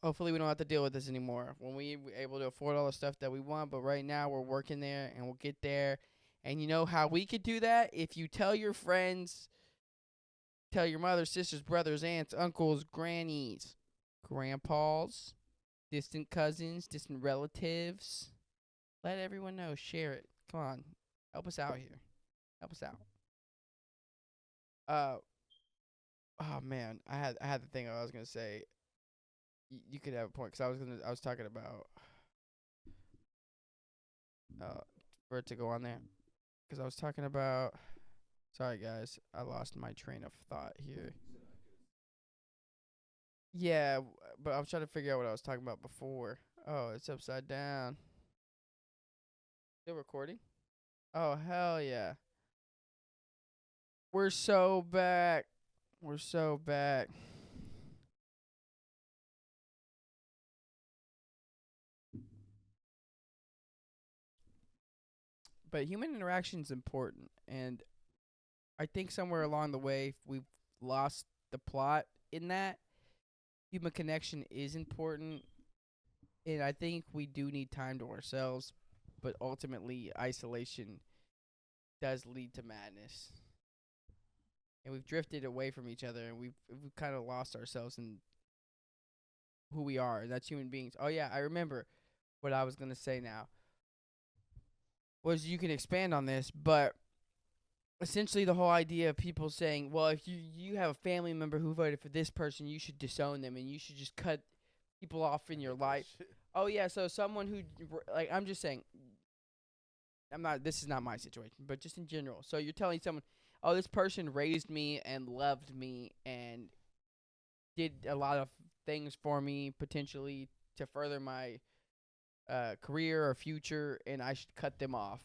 hopefully we don't have to deal with this anymore. When we're able to afford all the stuff that we want, but right now we're working there, and we'll get there. And you know how we could do that? If you tell your friends, tell your mother, sisters, brothers, aunts, uncles, grannies, grandpas, distant cousins, distant relatives. Let everyone know. Share it. Come on. Help us out here. Help us out. Oh man, I had the thing I was gonna say. You could have a point, 'cause I was talking about for it to go on there, 'cause I was talking about. Sorry guys, I lost my train of thought here. Yeah, but I was trying to figure out what I was talking about before. Oh, it's upside down. Still recording? Oh hell yeah. We're so back. We're so back. But human interaction is important, and I think somewhere along the way we've lost the plot in that. Human connection is important, and I think we do need time to ourselves, but ultimately isolation does lead to madness. And we've drifted away from each other, and we've kind of lost ourselves in who we are, and that's human beings. Oh yeah, I remember what I was going to say now. Was you can expand on this, but essentially the whole idea of people saying, well, if you have a family member who voted for this person, you should disown them and you should just cut people off in your life. Oh yeah, so someone who, like, I'm just saying, this is not my situation, but just in general. So you're telling someone, oh, this person raised me and loved me and did a lot of things for me potentially to further my career or future, and I should cut them off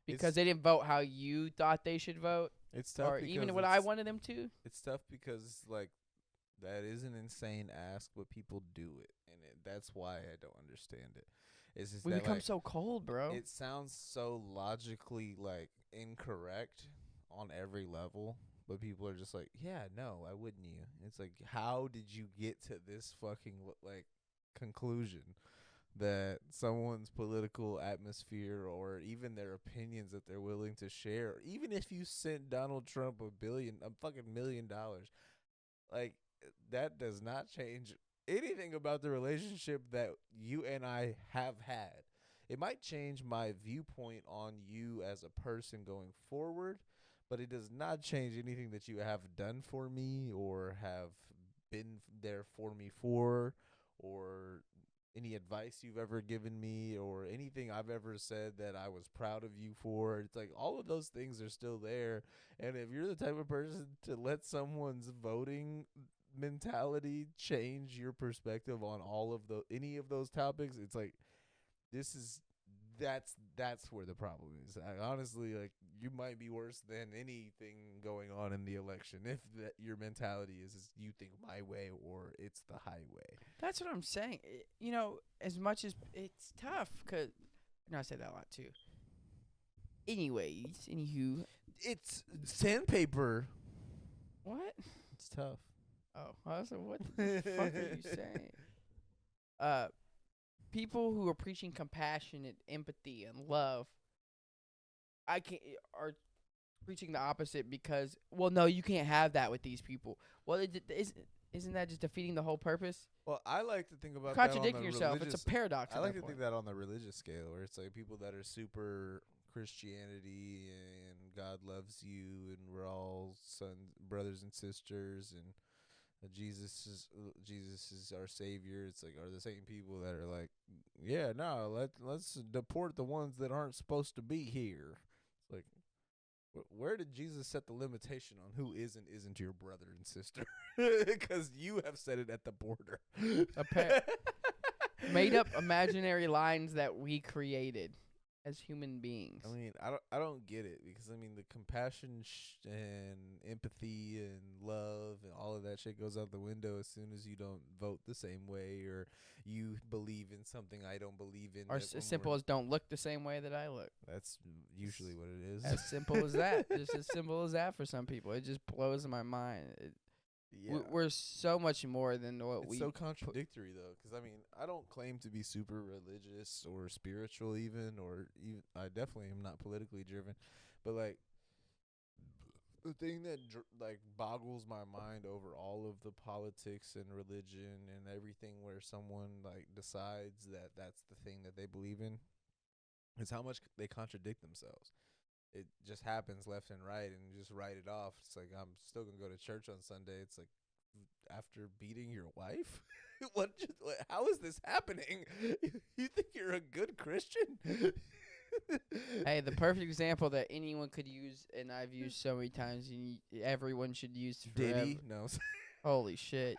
because they didn't vote how you thought they should vote. It's tough, or even what I wanted them to. It's tough because like that is an insane ask, but people do it, and that's why I don't understand it. It's just We that, become like, so cold, bro. it sounds so logically like incorrect on every level, but people are just like, yeah, no, why wouldn't you? It's like, how did you get to this fucking like conclusion that someone's political atmosphere or even their opinions that they're willing to share, even if you sent Donald Trump a fucking $1 million, like, that does not change anything about the relationship that you and I have had. It might change my viewpoint on you as a person going forward, but it does not change anything that you have done for me or have been there for me for, or any advice you've ever given me or anything I've ever said that I was proud of you for. It's like all of those things are still there. And if you're the type of person to let someone's voting mentality change your perspective on any of those topics, it's like that's where the problem is. Honestly, like, you might be worse than anything going on in the election if your mentality is you think my way or it's the highway. That's what I'm saying. You know, as much as it's tough, because I say that a lot too. Anyways, anywho, It's sandpaper. what? It's tough. Oh, I was like, what the fuck are you saying? People who are preaching compassion and empathy and love, are preaching the opposite because, well, no, you can't have that with these people. Well, isn't that just defeating the whole purpose? Well, I like to think about Contradicting that on the yourself. It's religious- a paradox. I at like that to point. think that on the religious scale, where it's like people that are super Christianity and God loves you, and we're all sons, brothers and sisters, and Jesus is our savior. It's like, are the same people that are like, yeah, no, let's deport the ones that aren't supposed to be here. It's like, where did Jesus set the limitation on who isn't your brother and sister? Because you have said it at the border. Made up imaginary lines that we created as human beings. I mean, I don't get it, because I mean the compassion and empathy and love and all of that shit goes out the window as soon as you don't vote the same way, or you believe in something I don't believe in. Or as simple as don't look the same way that I look. That's usually what it is. As simple as that. Just as simple as that for some people. It just blows my mind. Yeah. We're so much more than what It's so contradictory though, because I mean, I don't claim to be super religious or spiritual even I definitely am not politically driven, but like the thing that like boggles my mind over all of the politics and religion and everything, where someone like decides that that's the thing that they believe in, is how much they contradict themselves. It just happens left and right, and you just write it off. It's like, I'm still gonna go to church on Sunday. It's like, after beating your wife? How is this happening? You think you're a good Christian? Hey, the perfect example that anyone could use, and I've used so many times, and everyone should use forever. Diddy? No. Holy shit.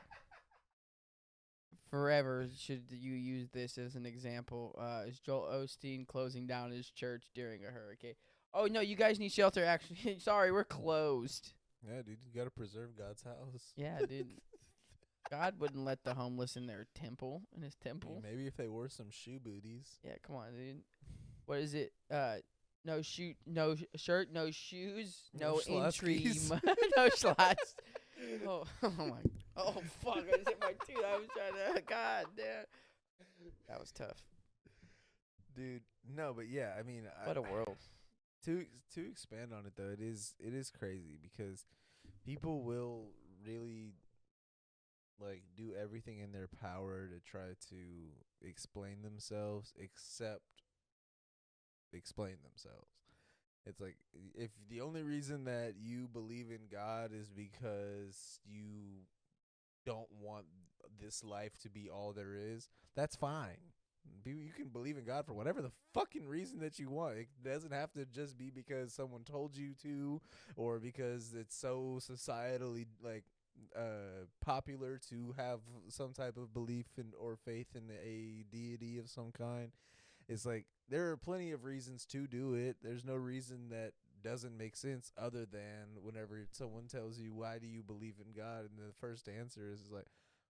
Forever should you use this as an example. Is Joel Osteen closing down his church during a hurricane? Oh, no, you guys need shelter, actually. Sorry, we're closed. Yeah, dude, you gotta preserve God's house. Yeah, dude. God wouldn't let the homeless in their temple, in his temple. Maybe if they wore some shoe booties. Yeah, come on, dude. What is it? No shirt, no shoes, no entry, no slots. Oh my. Oh fuck! I just hit my tooth. I was trying to. God damn. That was tough. Dude, no, but yeah, I mean, What a world. To expand on it though, it is crazy, because people will really like do everything in their power to try to explain themselves, except explain themselves. It's like, if the only reason that you believe in God is because you don't want this life to be all there is, that's fine. You can believe in God for whatever the fucking reason that you want. It doesn't have to just be because someone told you to, or because it's so societally like popular to have some type of belief in or faith in a deity of some kind. It's like, there are plenty of reasons to do it. There's no reason that doesn't make sense, other than whenever someone tells you, why do you believe in God? And the first answer is like,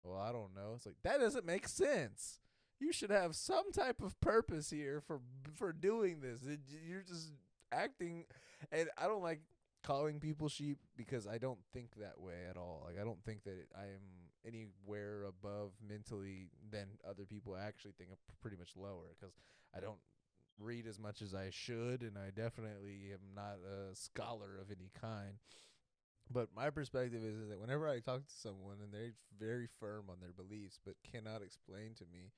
well, I don't know. It's like, that doesn't make sense. You should have some type of purpose here for doing this. You're just acting, and I don't like calling people sheep, because I don't think that way at all. Like, I don't think that I am anywhere above mentally than other people. I actually think I'm pretty much lower, because I don't read as much as I should, and I definitely am not a scholar of any kind. But my perspective is that whenever I talk to someone and they're very firm on their beliefs but cannot explain to me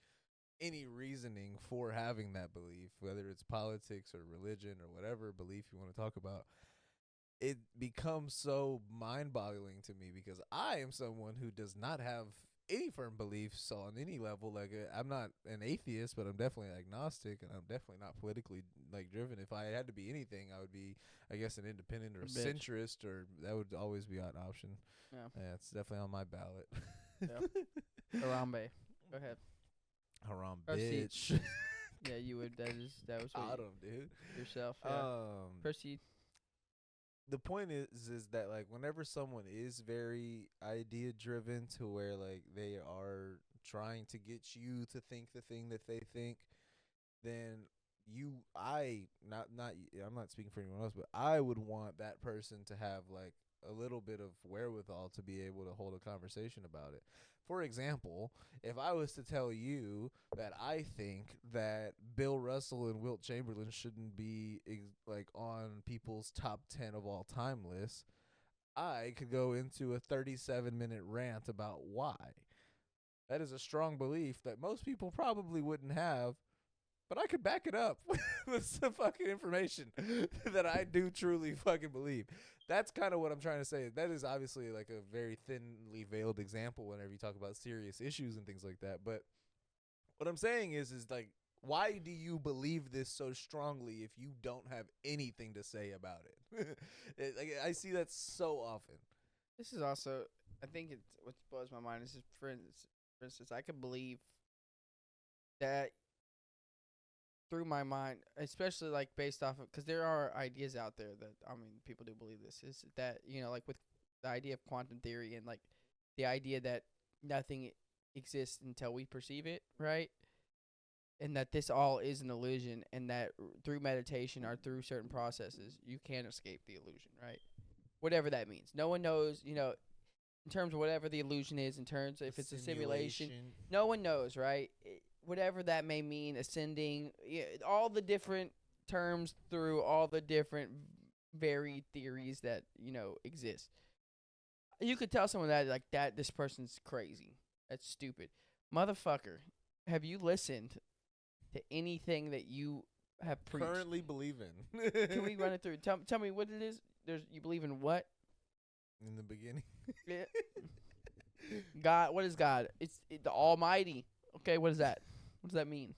any reasoning for having that belief, whether it's politics or religion or whatever belief you want to talk about, it becomes so mind-boggling to me, because I am someone who does not have any firm beliefs on any level. Like, I'm not an atheist, but I'm definitely agnostic, and I'm definitely not politically like driven. If I had to be anything, I would be, I guess, an independent or a centrist, or that would always be an option. Yeah, it's definitely on my ballot. Yeah. Harambe. Go ahead. Haram, Proceed. bitch. Yeah, you would. That was what Got him, dude. yourself. Yeah. Proceed. The point is that like, whenever someone is very idea driven, to where like they are trying to get you to think the thing that they think, then I'm not speaking for anyone else, but I would want that person to have like a little bit of wherewithal to be able to hold a conversation about it. For example, if I was to tell you that I think that Bill Russell and Wilt Chamberlain shouldn't be like on people's top 10 of all time lists, I could go into a 37-minute rant about why. That is a strong belief that most people probably wouldn't have, but I could back it up with some fucking information that I do truly fucking believe. That's kind of what I'm trying to say. That is obviously like a very thinly veiled example whenever you talk about serious issues and things like that. But what I'm saying is like, why do you believe this so strongly if you don't have anything to say about it? Like, I see that so often. This is also, I think it's what blows my mind. This is, for instance, I could believe that through my mind, especially like based off of, because there are ideas out there that, I mean, people do believe this, is that, you know, like with the idea of quantum theory and like the idea that nothing exists until we perceive it, right? And that this all is an illusion, and that through meditation or through certain processes, you can escape the illusion, right? Whatever that means. No one knows, you know, in terms of whatever the illusion is, in terms of if it's a simulation, no one knows, right? Whatever that may mean, ascending, all the different terms through all the different varied theories that, you know, exist. You could tell someone that, like, that this person's crazy. That's stupid. Motherfucker, have you listened to anything that you have preached? Currently believe in. Can we run it through? Tell me what it is. You believe in what? In the beginning. Yeah. God. What is God? It's the Almighty. Okay, what is that? What does that mean?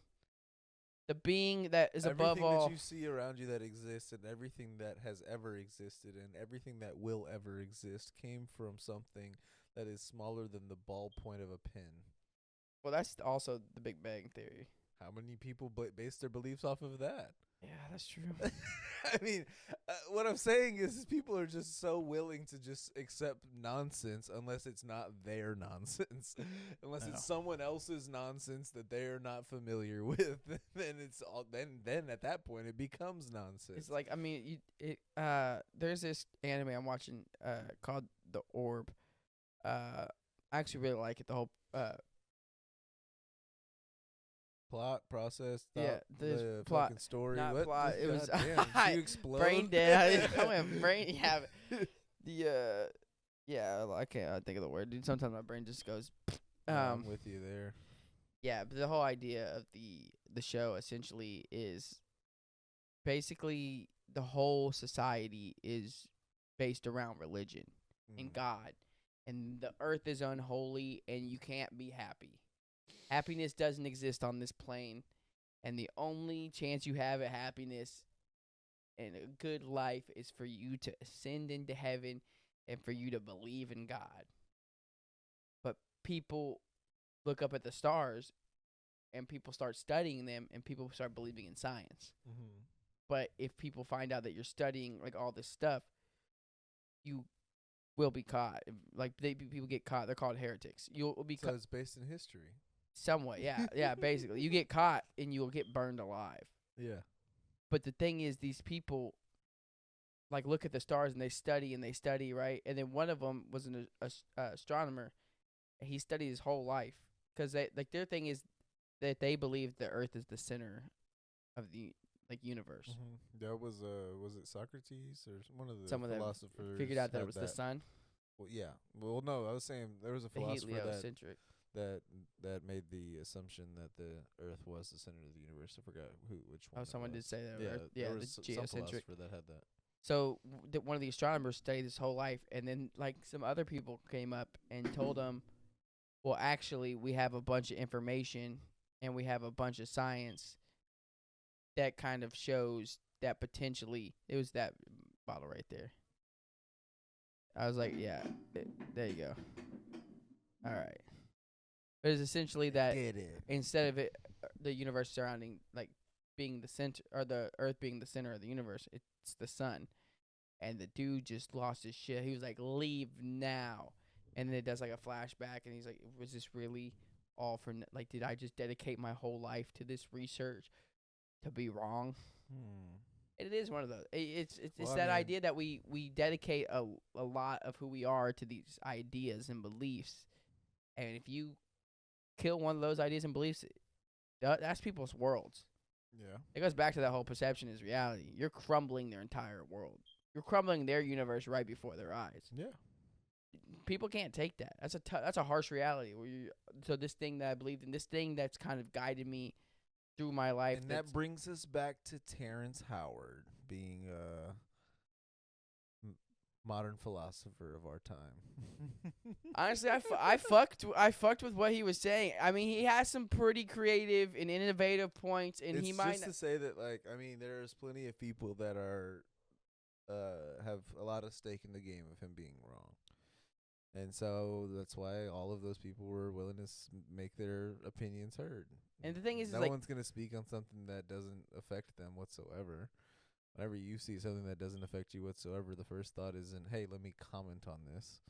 The being that is above everything all. that you see around you that exists, and everything that has ever existed, and everything that will ever exist came from something that is smaller than the ballpoint of a pen. Well, that's also the Big Bang Theory. How many people base their beliefs off of that? Yeah, that's true. I mean, what I'm saying is people are just so willing to just accept nonsense unless it's not their nonsense. Unless it's someone else's nonsense that they're not familiar with, then it's all then at that point it becomes nonsense. It's like, I mean, there's this anime I'm watching called The Orb. I actually really like it. The whole plot, process, the plot, fucking story. not what? plot. It was Damn, you explode. brain dead. I went brain. Yeah, I can't think of the word, dude. Sometimes my brain just goes. I'm with you there. Yeah, but the whole idea of the show essentially is basically the whole society is based around religion and God, and the earth is unholy, and you can't be happy. Happiness doesn't exist on this plane, and the only chance you have at happiness and a good life is for you to ascend into heaven and for you to believe in God. But people look up at the stars, and people start studying them, and people start believing in science. Mm-hmm. But if people find out that you're studying like all this stuff, you will be caught. Like people get caught, they're called heretics. You'll be caught. So it's based in history. Somewhat, yeah, basically. You get caught and you'll get burned alive. Yeah. But the thing is, these people, like, look at the stars and they study, right? And then one of them was an astronomer, and he studied his whole life. Because their thing is that they believe the Earth is the center of the, like, universe. Mm-hmm. That was it Socrates or one of the Some of them philosophers figured out that it was the sun. Well, yeah. Well, no, I was saying there was a The philosopher heliocentric. that made the assumption that the Earth was the center of the universe. I forgot which one. Oh, someone did say that. Yeah, Earth, yeah, there the was some geocentric. philosopher that had that. So one of the astronomers studied his whole life, and then like some other people came up and told him, well, actually, we have a bunch of information and we have a bunch of science that kind of shows that potentially it was that bottle right there. I was like, yeah, there you go. All right. But it's essentially that instead of it, the universe surrounding, like, being the center, or the Earth being the center of the universe, it's the sun. And the dude just lost his shit. He was like, leave now. And then it does like a flashback, and he's like, was this really all for, like, did I just dedicate my whole life to this research to be wrong? It is one of those. It's that idea that we dedicate a lot of who we are to these ideas and beliefs. And if you kill one of those ideas and beliefs, that's people's worlds. Yeah. It goes back to that whole perception is reality. You're crumbling their entire world. You're crumbling their universe right before their eyes. Yeah. People can't take that. That's a harsh reality. So this thing that I believed in, this thing that's kind of guided me through my life. And that brings us back to Terrence Howard being a modern philosopher of our time. Honestly, I fucked with what he was saying. I mean, he has some pretty creative and innovative points, and he might just to say that, like, I mean, there's plenty of people that are have a lot of stake in the game of him being wrong. And so that's why all of those people were willing to make their opinions heard. And the thing is, no like, one's going to speak on something that doesn't affect them whatsoever. Whenever you see something that doesn't affect you whatsoever, the first thought isn't, hey, let me comment on this.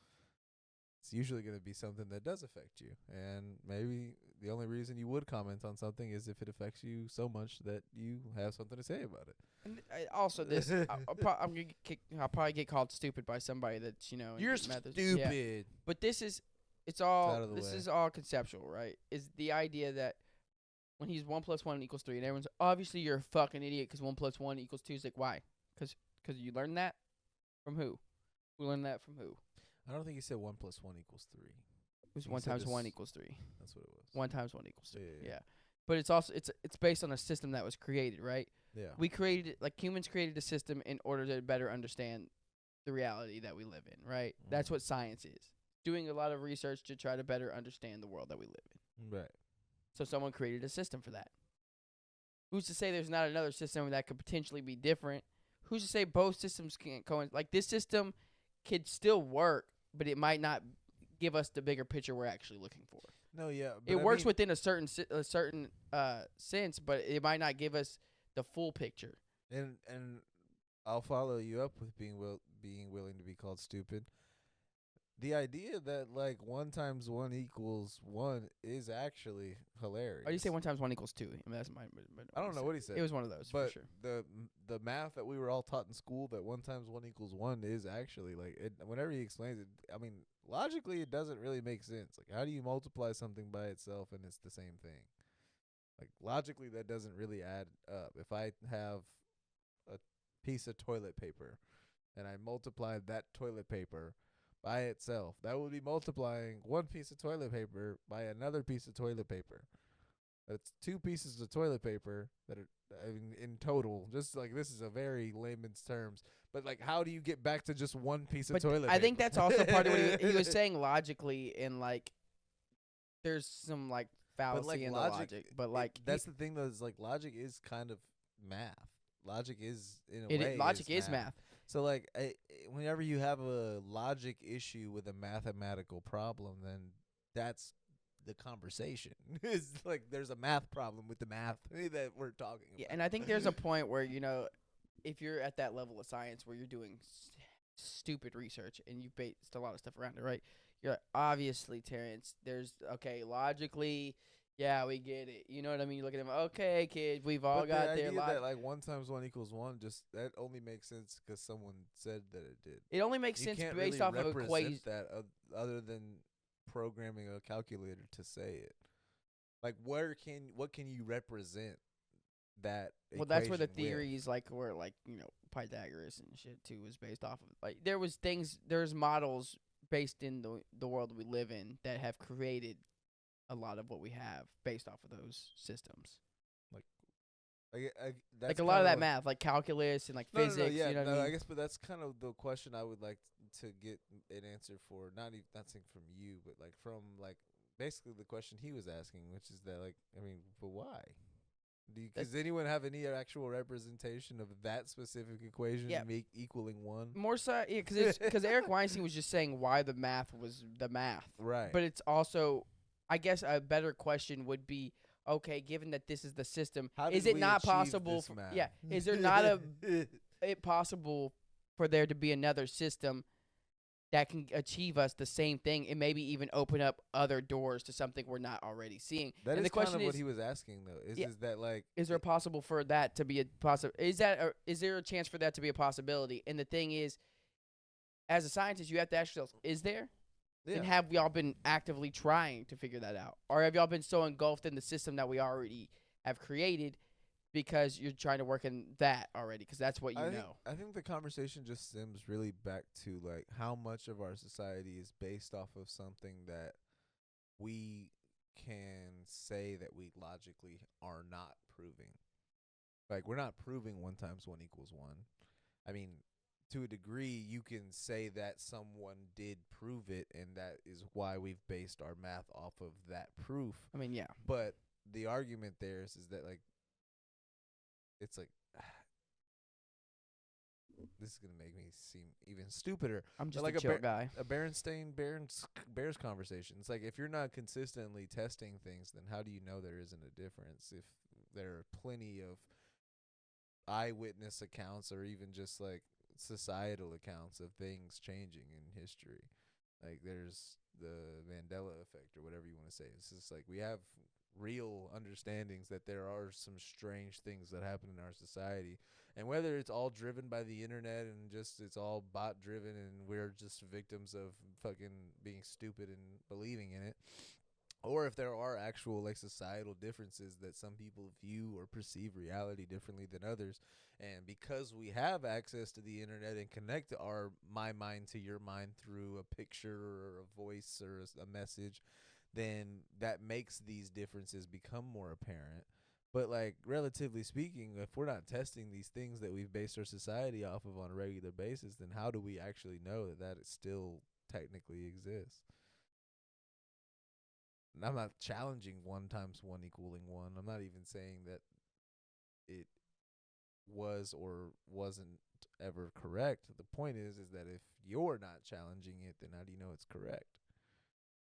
It's usually going to be something that does affect you. And maybe the only reason you would comment on something is if it affects you so much that you have something to say about it. and also this, I'll probably get called stupid by somebody that's, in You're methods. stupid. Yeah. But this is all conceptual, right? Is the idea that when he's 1 + 1 = 3, and everyone's obviously you're a fucking idiot because 1 + 1 = 2. It's like, why? Because you learned that from who? We learned that from who? I don't think he said 1 + 1 = 3. It was He 1 said times this- 1 = 3. That's what it was. 1 times 1 = 3. Yeah. Yeah. But it's also it's based on a system that was created, right? Yeah. We created, like, humans created a system in order to better understand the reality that we live in, right? That's what science is. Doing a lot of research to try to better understand the world that we live in. Right. So someone created a system for that. Who's to say there's not another system that could potentially be different? Who's to say both systems can't coincide? Like, this system could still work, but it might not give us the bigger picture we're actually looking for. No, yeah. But It works within a certain sense, but it might not give us the full picture. And I'll follow you up with being willing to be called stupid. The idea that, like, 1 × 1 = 1 is actually hilarious. Or you say 1 times 1 = 2. I mean, that's my. I don't know what he said. It was one of those, but for sure. the math that we were all taught in school, that 1 × 1 = 1 is actually, like, whenever he explains it, I mean, logically it doesn't really make sense. Like, how do you multiply something by itself and it's the same thing? Like, logically that doesn't really add up. If I have a piece of toilet paper and I multiply that toilet paper by itself, that would be multiplying one piece of toilet paper by another piece of toilet paper. That's 2 pieces of toilet paper that are, I mean, in total. Just like, this is a very layman's terms, but, like, how do you get back to just one piece of toilet paper? I think that's also part of what he was saying logically, and, like, there's some, like, fallacy in the logic. But, like, that's the thing, though, is, like, logic is kind of math. Logic is, in a way, logic is math. So, like, whenever you have a logic issue with a mathematical problem, then that's the conversation. It's like, there's a math problem with the math that we're talking about. Yeah, and I think there's a point where, if you're at that level of science where you're doing stupid research and you based a lot of stuff around it, right? You're like, obviously, Terrence, logically, yeah, we get it. You know what I mean? You look at them, okay, kids, we've all But got the their idea logic. that, like, 1 × 1 = 1, just that only makes sense because someone said that it did. It only makes You sense can't based really off of represent equations. that other than programming a calculator to say it. Like, what can you represent that? Well, that's where the equation with? theories, like, were, like, Pythagoras and shit too was based off of. Like, there's models based in the world we live in that have created a lot of what we have based off of those systems. That's Like, a lot of that kinda math, like calculus and, like, No, physics. yeah, you know what I no, mean? I guess, but that's kind of the question I would like to get an answer for. Not saying from you, but, like, from, like, basically the question he was asking, which is that, like, I mean, but why? Does anyone have any actual representation of that specific equation equaling 1? More so, yeah, because Eric Weinstein was just saying why the math was the math. Right. But it's also, I guess, a better question would be, okay, given that this is the system, How is did it we not achieve possible? this math? Yeah, is there not it possible for there to be another system that can achieve us the same thing and maybe even open up other doors to something we're not already seeing? That and is the question kind of is, what he was asking, though. Is that, like, is there possible for that to be a possible? Is there a chance for that to be a possibility? And the thing is, as a scientist, you have to ask yourselves: is there? Yeah. And have y'all been actively trying to figure that out, or have y'all been so engulfed in the system that we already have created because you're trying to work in that already because that's what you know. I think the conversation just stems really back to like how much of our society is based off of something that we can say that we logically are not proving. Like, we're not proving 1 times 1 equals 1. I mean, to a degree, you can say that someone did prove it, and that is why we've based our math off of that proof. I mean, yeah. But the argument there is that, like, it's like, this is going to make me seem even stupider. I'm just like a chill guy. A Bears conversation. It's like, if you're not consistently testing things, then how do you know there isn't a difference? If there are plenty of eyewitness accounts or even just like societal accounts of things changing in history. Like, there's the Mandela effect or whatever you want to say. It's just like we have real understandings that there are some strange things that happen in our society, and whether it's all driven by the internet and just it's all bot driven and we're just victims of fucking being stupid and believing in it, or if there are actual like societal differences that some people view or perceive reality differently than others, and because we have access to the internet and connect my mind to your mind through a picture or a voice or a message, then that makes these differences become more apparent. But like, relatively speaking, if we're not testing these things that we've based our society off of on a regular basis, then how do we actually know that it still technically exists? And I'm not challenging 1 times 1 equaling 1. I'm not even saying that it was or wasn't ever correct. The point is that if you're not challenging it, then how do you know it's correct?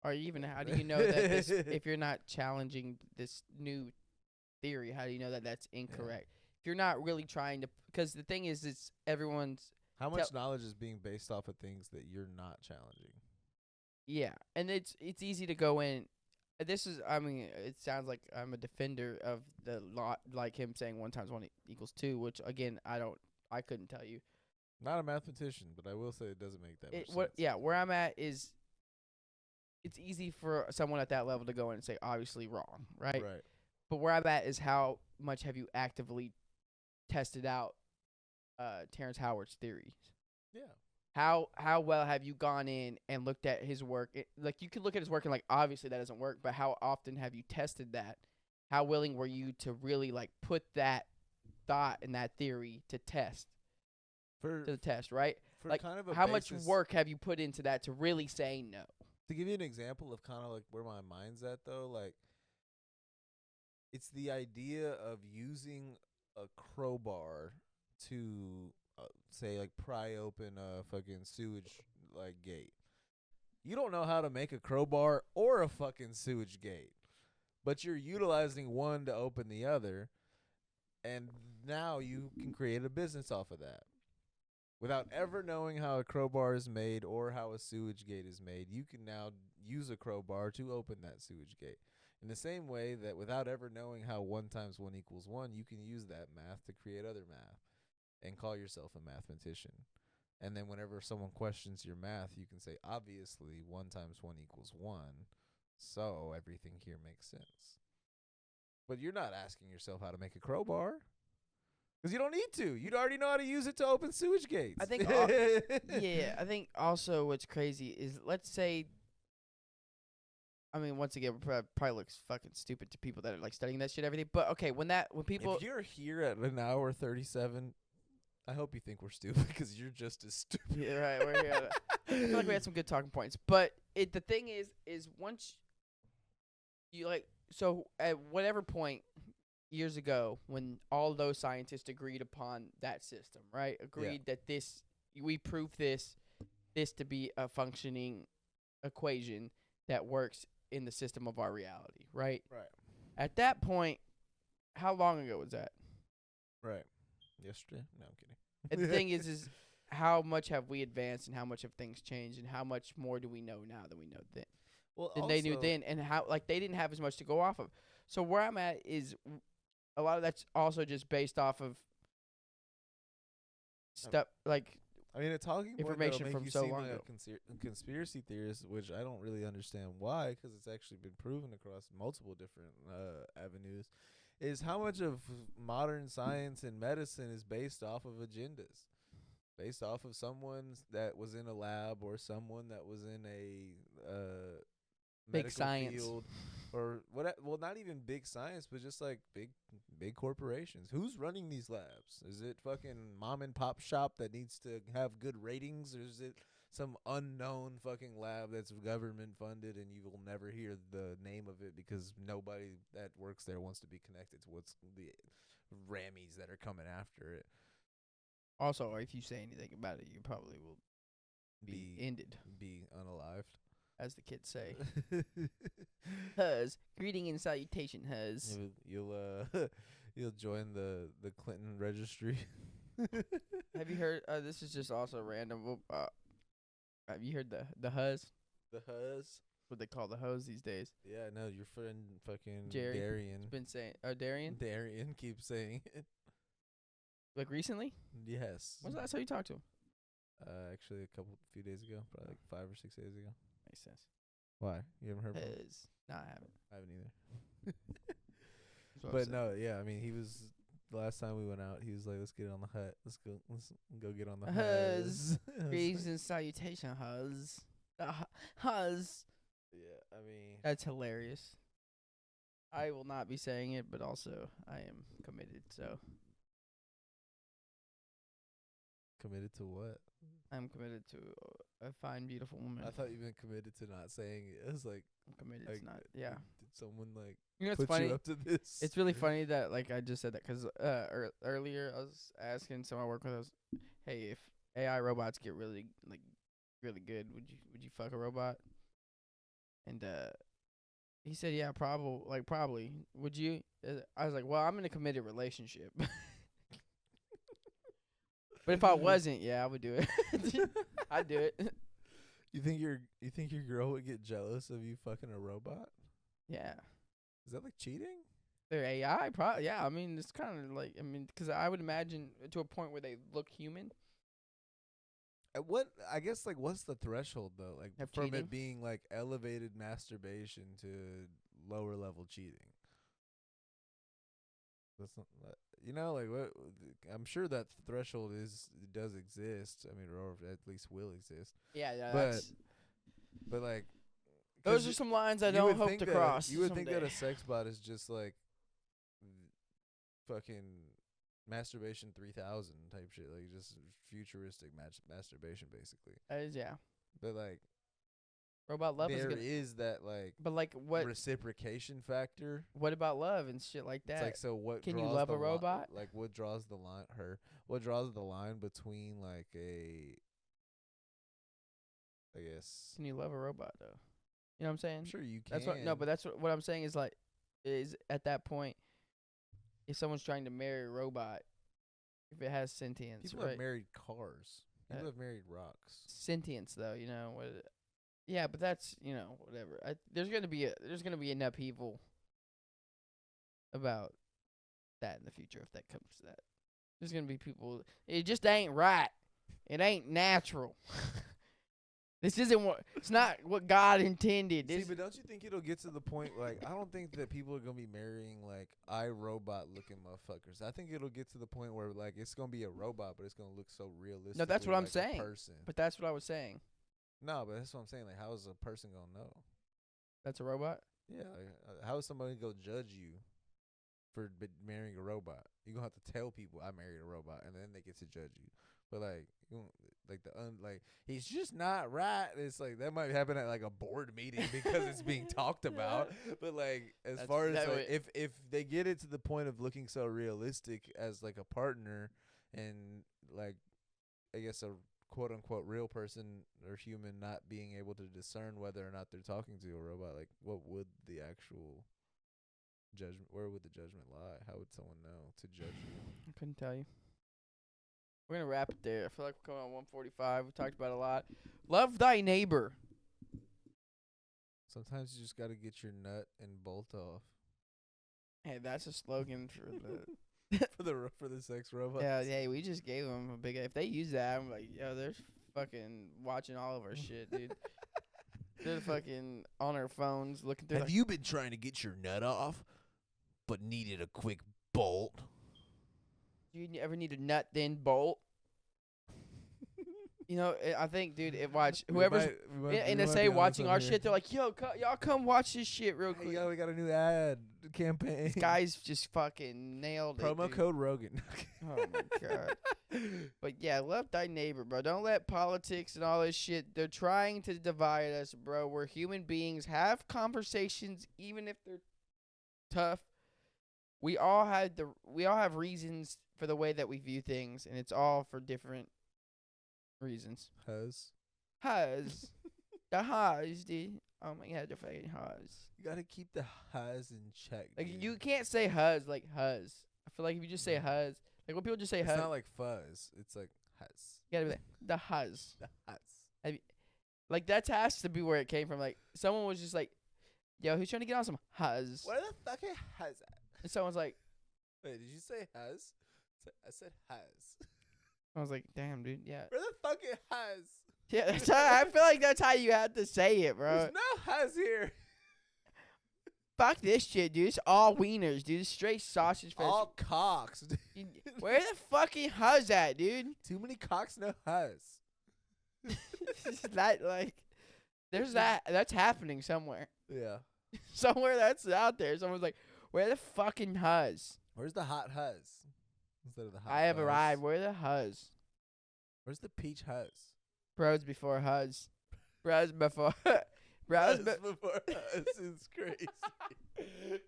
Or even how do you know that this, if you're not challenging this new theory, how do you know that that's incorrect? If you're not really trying to, because the thing is, it's everyone's. How much knowledge is being based off of things that you're not challenging? Yeah, and it's easy to go in. This is, I mean, it sounds like I'm a defender of the lot, like him saying 1 times 1 equals 2, which again I couldn't tell you. Not a mathematician, but I will say it doesn't make that much sense. Yeah, where I'm at is, it's easy for someone at that level to go in and say obviously wrong, right? Right. But where I'm at is how much have you actively tested out Terrence Howard's theories? Yeah. How well have you gone in and looked at his work? Like, you could look at his work and like, obviously that doesn't work, but how often have you tested that? How willing were you to really like put that thought and that theory to the test, right? For like, kind of a how much basis, work have you put into that to really say no? To give you an example of kind of like where my mind's at, though, like, it's the idea of using a crowbar to say like pry open a fucking sewage like gate. You don't know how to make a crowbar or a fucking sewage gate, but you're utilizing one to open the other, and now you can create a business off of that. Without ever knowing how a crowbar is made or how a sewage gate is made, you can now use a crowbar to open that sewage gate. In the same way that without ever knowing how 1 times 1 equals 1, you can use that math to create other math and call yourself a mathematician. And then whenever someone questions your math, you can say, obviously, 1 times 1 equals 1, so everything here makes sense. But you're not asking yourself how to make a crowbar. Because you don't need to. You'd already know how to use it to open sewage gates. I think, I think also what's crazy is, let's say, I mean, once again, probably looks fucking stupid to people that are like studying that shit every day. But okay, when people, if you're here at an hour 37, I hope you think we're stupid because you're just as stupid. Yeah, right. We're here. I feel like we had some good talking points. But the thing is once you like, so at whatever point years ago when all those scientists agreed upon that system, right? Agreed that we proved this to be a functioning equation that works in the system of our reality, right? Right. At that point, how long ago was that? Right. Yesterday? No, I'm kidding. And the thing is how much have we advanced and how much have things changed and how much more do we know now than we know then? Well, than they knew then, and how like they didn't have as much to go off of. So where I'm at is a lot of that's also just based off of stuff like, I mean, a talking point information that'll make from you so seem long like ago. a conspiracy theorist, which I don't really understand why, because it's actually been proven across multiple different avenues, is how much of modern science and medicine is based off of agendas, based off of someone that was in a lab or someone that was in a Big medical science. field or what. Well, not even big science, but just like big corporations. Who's running these labs? Is it fucking mom and pop shop that needs to have good ratings, or is it some unknown fucking lab that's government funded and you will never hear the name of it because nobody that works there wants to be connected to what's the Rammies that are coming after it? Also, if you say anything about it, you probably will be ended, be unalived, as the kids say. Huz, greeting and salutation, Huz. You'll join the Clinton registry. Have you heard? This is just also random. Have you heard the Huz? The Huz? What they call the hose these days? Yeah, no, your friend fucking Jerry Darian. has been saying, Darian? Darian keeps saying it. Like recently? Yes. When's the last time you talked to him? Actually, few days ago, probably like 5 or 6 days ago. Makes sense. Why? You haven't heard from him? Huz. No, I haven't. I haven't either. That's what I'm But saying. no, yeah, I mean, he was the last time we went out. He was like, "Let's get on the hut. Let's go get on the Huz. huz." I was Greetings like, and salutation, Huz. Huz. yeah, I mean, That's hilarious. I will not be saying it, but also I am committed, so committed to what? I'm committed to a fine, beautiful woman. I thought you meant committed to not saying it. I was like, I'm committed like, to not. Yeah. Did someone like You know, it's put funny. you up to this? It's really funny that like I just said that because earlier I was asking someone I work with, I was, hey, if AI robots get really good, would you fuck a robot? And he said, yeah, probably. Would you? I was like, well, I'm in a committed relationship. But if I wasn't, yeah, I would do it. I'd do it. You think your girl would get jealous of you fucking a robot? Yeah. Is that like cheating? They're AI, probably. Yeah, I mean, it's kind of like, because I would imagine to a point where they look human. I guess like what's the threshold though? Like Of from cheating? it being like elevated masturbation to lower level cheating. That's not, you know, like what? I'm sure that threshold does exist. I mean, or at least will exist. Yeah, But but like those 'cause are some lines I you don't would hope think to that cross. You would think that someday. a sex bot is just like fucking masturbation 3000 type shit, like just futuristic masturbation basically. That is, yeah. But like Robot love is there good. is that like But like what? reciprocation factor. What about love and shit like that? It's like, so what Can you draws love the a robot? like what draws the line what draws the line between like I guess Can you love a robot though? You know what I'm saying? I'm sure you can. That's what. No, but that's what I'm saying is like, is at that point, if someone's trying to marry a robot, if it has sentience, people right? have married cars. People Uh, have married rocks. Sentience though, you know what? Yeah, but that's, you know, whatever. There's gonna be an upheaval about that in the future if that comes to that. There's gonna be people. It just ain't right. It ain't natural. This isn't what. It's not what God intended. See, but don't you think it'll get to the point like I don't think that people are gonna be marrying like iRobot looking motherfuckers. I think it'll get to the point where like it's gonna be a robot, but it's gonna look so realistic. No, that's what I'm like saying. A person. But that's what I was saying. No, but that's what I'm saying. Like, how is a person gonna know? That's a robot. Yeah, like, how is somebody gonna judge you for marrying a robot? You gonna have to tell people I married a robot, and then they get to judge you. But like, you don't, like he's just not right. It's like that might happen at like a board meeting because it's being talked about. But like, as far as like, if they get it to the point of looking so realistic as like a partner, and like, I guess a quote unquote real person or human not being able to discern whether or not they're talking to a robot, like what would the actual judgment, where would the judgment lie? How would someone know to judge you? I couldn't tell you. We're gonna wrap it there. I feel like we're coming on 145. We talked about a lot. Love thy neighbor. Sometimes you just gotta get your nut and bolt off. Hey, that's a slogan for the. for the sex robot. Yeah, hey, we just gave them a big. If they use that, I'm like, yo, they're fucking watching all of our shit, dude. They're fucking on our phones looking through. Have you been trying to get your nut off? but needed a quick bolt. Do you ever need a nut then bolt? You know, I think, dude, watch whoever's in NSA watching our shit. They're like, yo, y'all come watch this shit real quick. Hey, yo, we got a new ad campaign. This guy's just fucking nailed it. Promo dude. code Rogan. Oh my god. But yeah, love thy neighbor, bro. Don't let politics and all this shit. They're trying to divide us, bro. We're human beings. Have conversations, even if they're tough. We all have reasons for the way that we view things, and it's all for different reasons. Huz. The huz, dude. Oh my god, the fucking huz. You gotta keep the huz in check. Like dude. you can't say huz like huz. I feel like if you just say huz, like when people just say It's huz, not like fuzz. It's like huz. you gotta be like the huz. The huz. Like that has to be where it came from. Like someone was just like, "Yo, who's trying to get on some huz?" Where the fuck is huz at? And someone's like, Wait, did you say huz? I said huz. I was like, "Damn, dude, yeah, Where the fuck is huz? yeah." That's how, I feel like that's how you have to say it, bro. There's no huz here. Fuck this shit, dude. It's all wieners, dude. It's straight sausage fest. All cocks. dude. Where the fucking huz at, dude? Too many cocks, no huz. That like, there's that's happening somewhere. Yeah. Somewhere that's out there. Someone's like, "Where the fucking huz?" Where's the hot huz? Instead of the hot I have fuzz. arrived. Where the huz? Where's the peach huz? Bros before huz. Bros before. Bros before huz is crazy.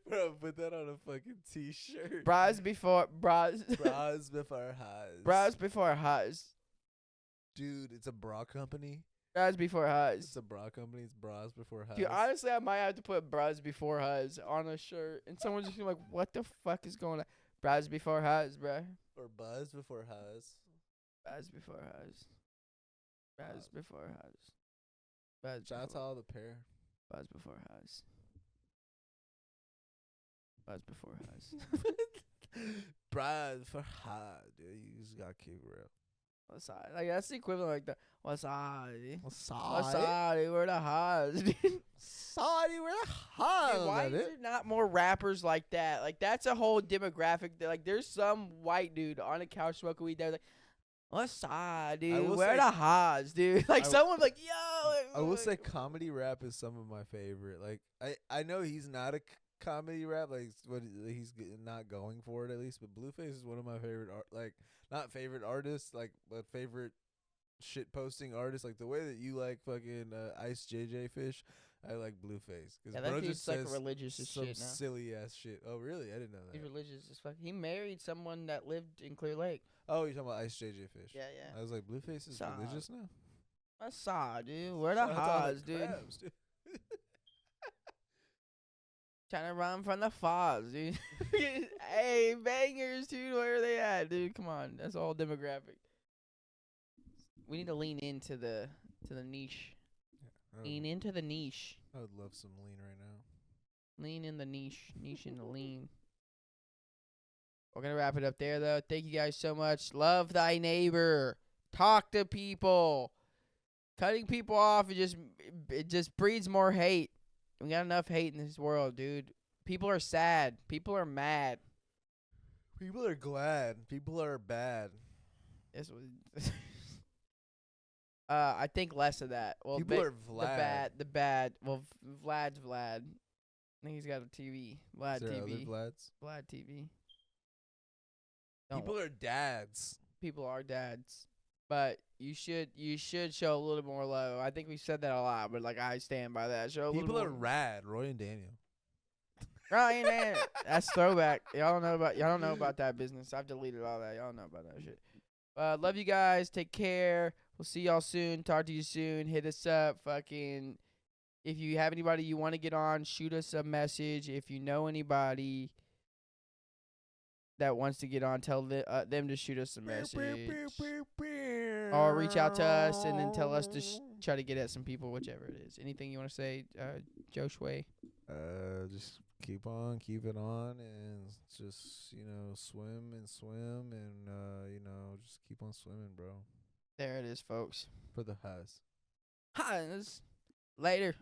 Bro, put that on a fucking t-shirt. Bros before bros. Bras before huz. Bros before huz. Dude, it's a bra company. Bros before huz. It's a bra company. It's bras before huz. Dude, honestly, I might have to put bros before huz on a shirt, and someone's just gonna be like, "What the fuck is going on?" Bros before huz, bro. Or buzz before huz. Bros before huz. Bros before huz. Bros Shout out to all the pair. Bros before huz. Bros before huz. Bras for huz, dude. You just gotta keep it real. What's up? Like that's the equivalent like the what's up, dude? What's What's up, dude? Where the huz, dude? Sorry, we're the huz. Dude, why is there not more rappers like that? Like that's a whole demographic. Like there's some white dude on a couch smoking weed there, like, what's up, dude? will Where say- the huz, dude? Like someone like, yo. I will like, say comedy rap is some of my favorite. Like I know he's not a comedy rap, like what he's not going for it at least. But Blueface is one of my favorite not favorite artists, like but favorite shit posting artists. Like the way that you like fucking Ice JJ Fish, I like Blueface because yeah, bro that dude's just like says religious as some shit now. silly ass shit. Oh really? I didn't know He's that. religious as fuck. He married someone that lived in Clear Lake. Oh, you're talking about Ice JJ Fish? Yeah, yeah. I was like, Blueface is Stop. religious now. What's up, dude? Where the Shout out to all the huz, dude? crabs, dude. Trying to run from the fuzz, dude. Hey, bangers, dude. Where are they at, dude? Come on, that's all demographic. We need to lean into the niche. Lean into the niche. I would love some lean right now. Lean in the niche. Niche in the lean. We're gonna wrap it up there, though. Thank you guys so much. Love thy neighbor. Talk to people. Cutting people off, it just breeds more hate. We got enough hate in this world, dude. People are sad. People are mad. People are glad. People are bad. This was. I think less of that. Well, People are Vlad. The bad. Well, Vlad's Vlad. I think he's got a TV. Vlad Is there other TV. Vlads? Vlad TV. People are dads. People are dads, but you should show a little more love. I think we said that a lot, but like I stand by that. Show a People little are more. rad. Roy and Daniel. Ryan, man, that's throwback. Y'all don't know about that business. I've deleted all that. Y'all know about that shit. Love you guys. Take care. We'll see y'all soon. Talk to you soon. Hit us up. Fucking. If you have anybody you want to get on, shoot us a message. If you know anybody that wants to get on, tell them to shoot us a message. Or reach out to us and then tell us to try to get at some people, whichever it is. Anything you want to say, Joe Shway? Just keep on, keep it on, and just, swim and just keep on swimming, bro. There it is, folks. For the huz. Huz. Later.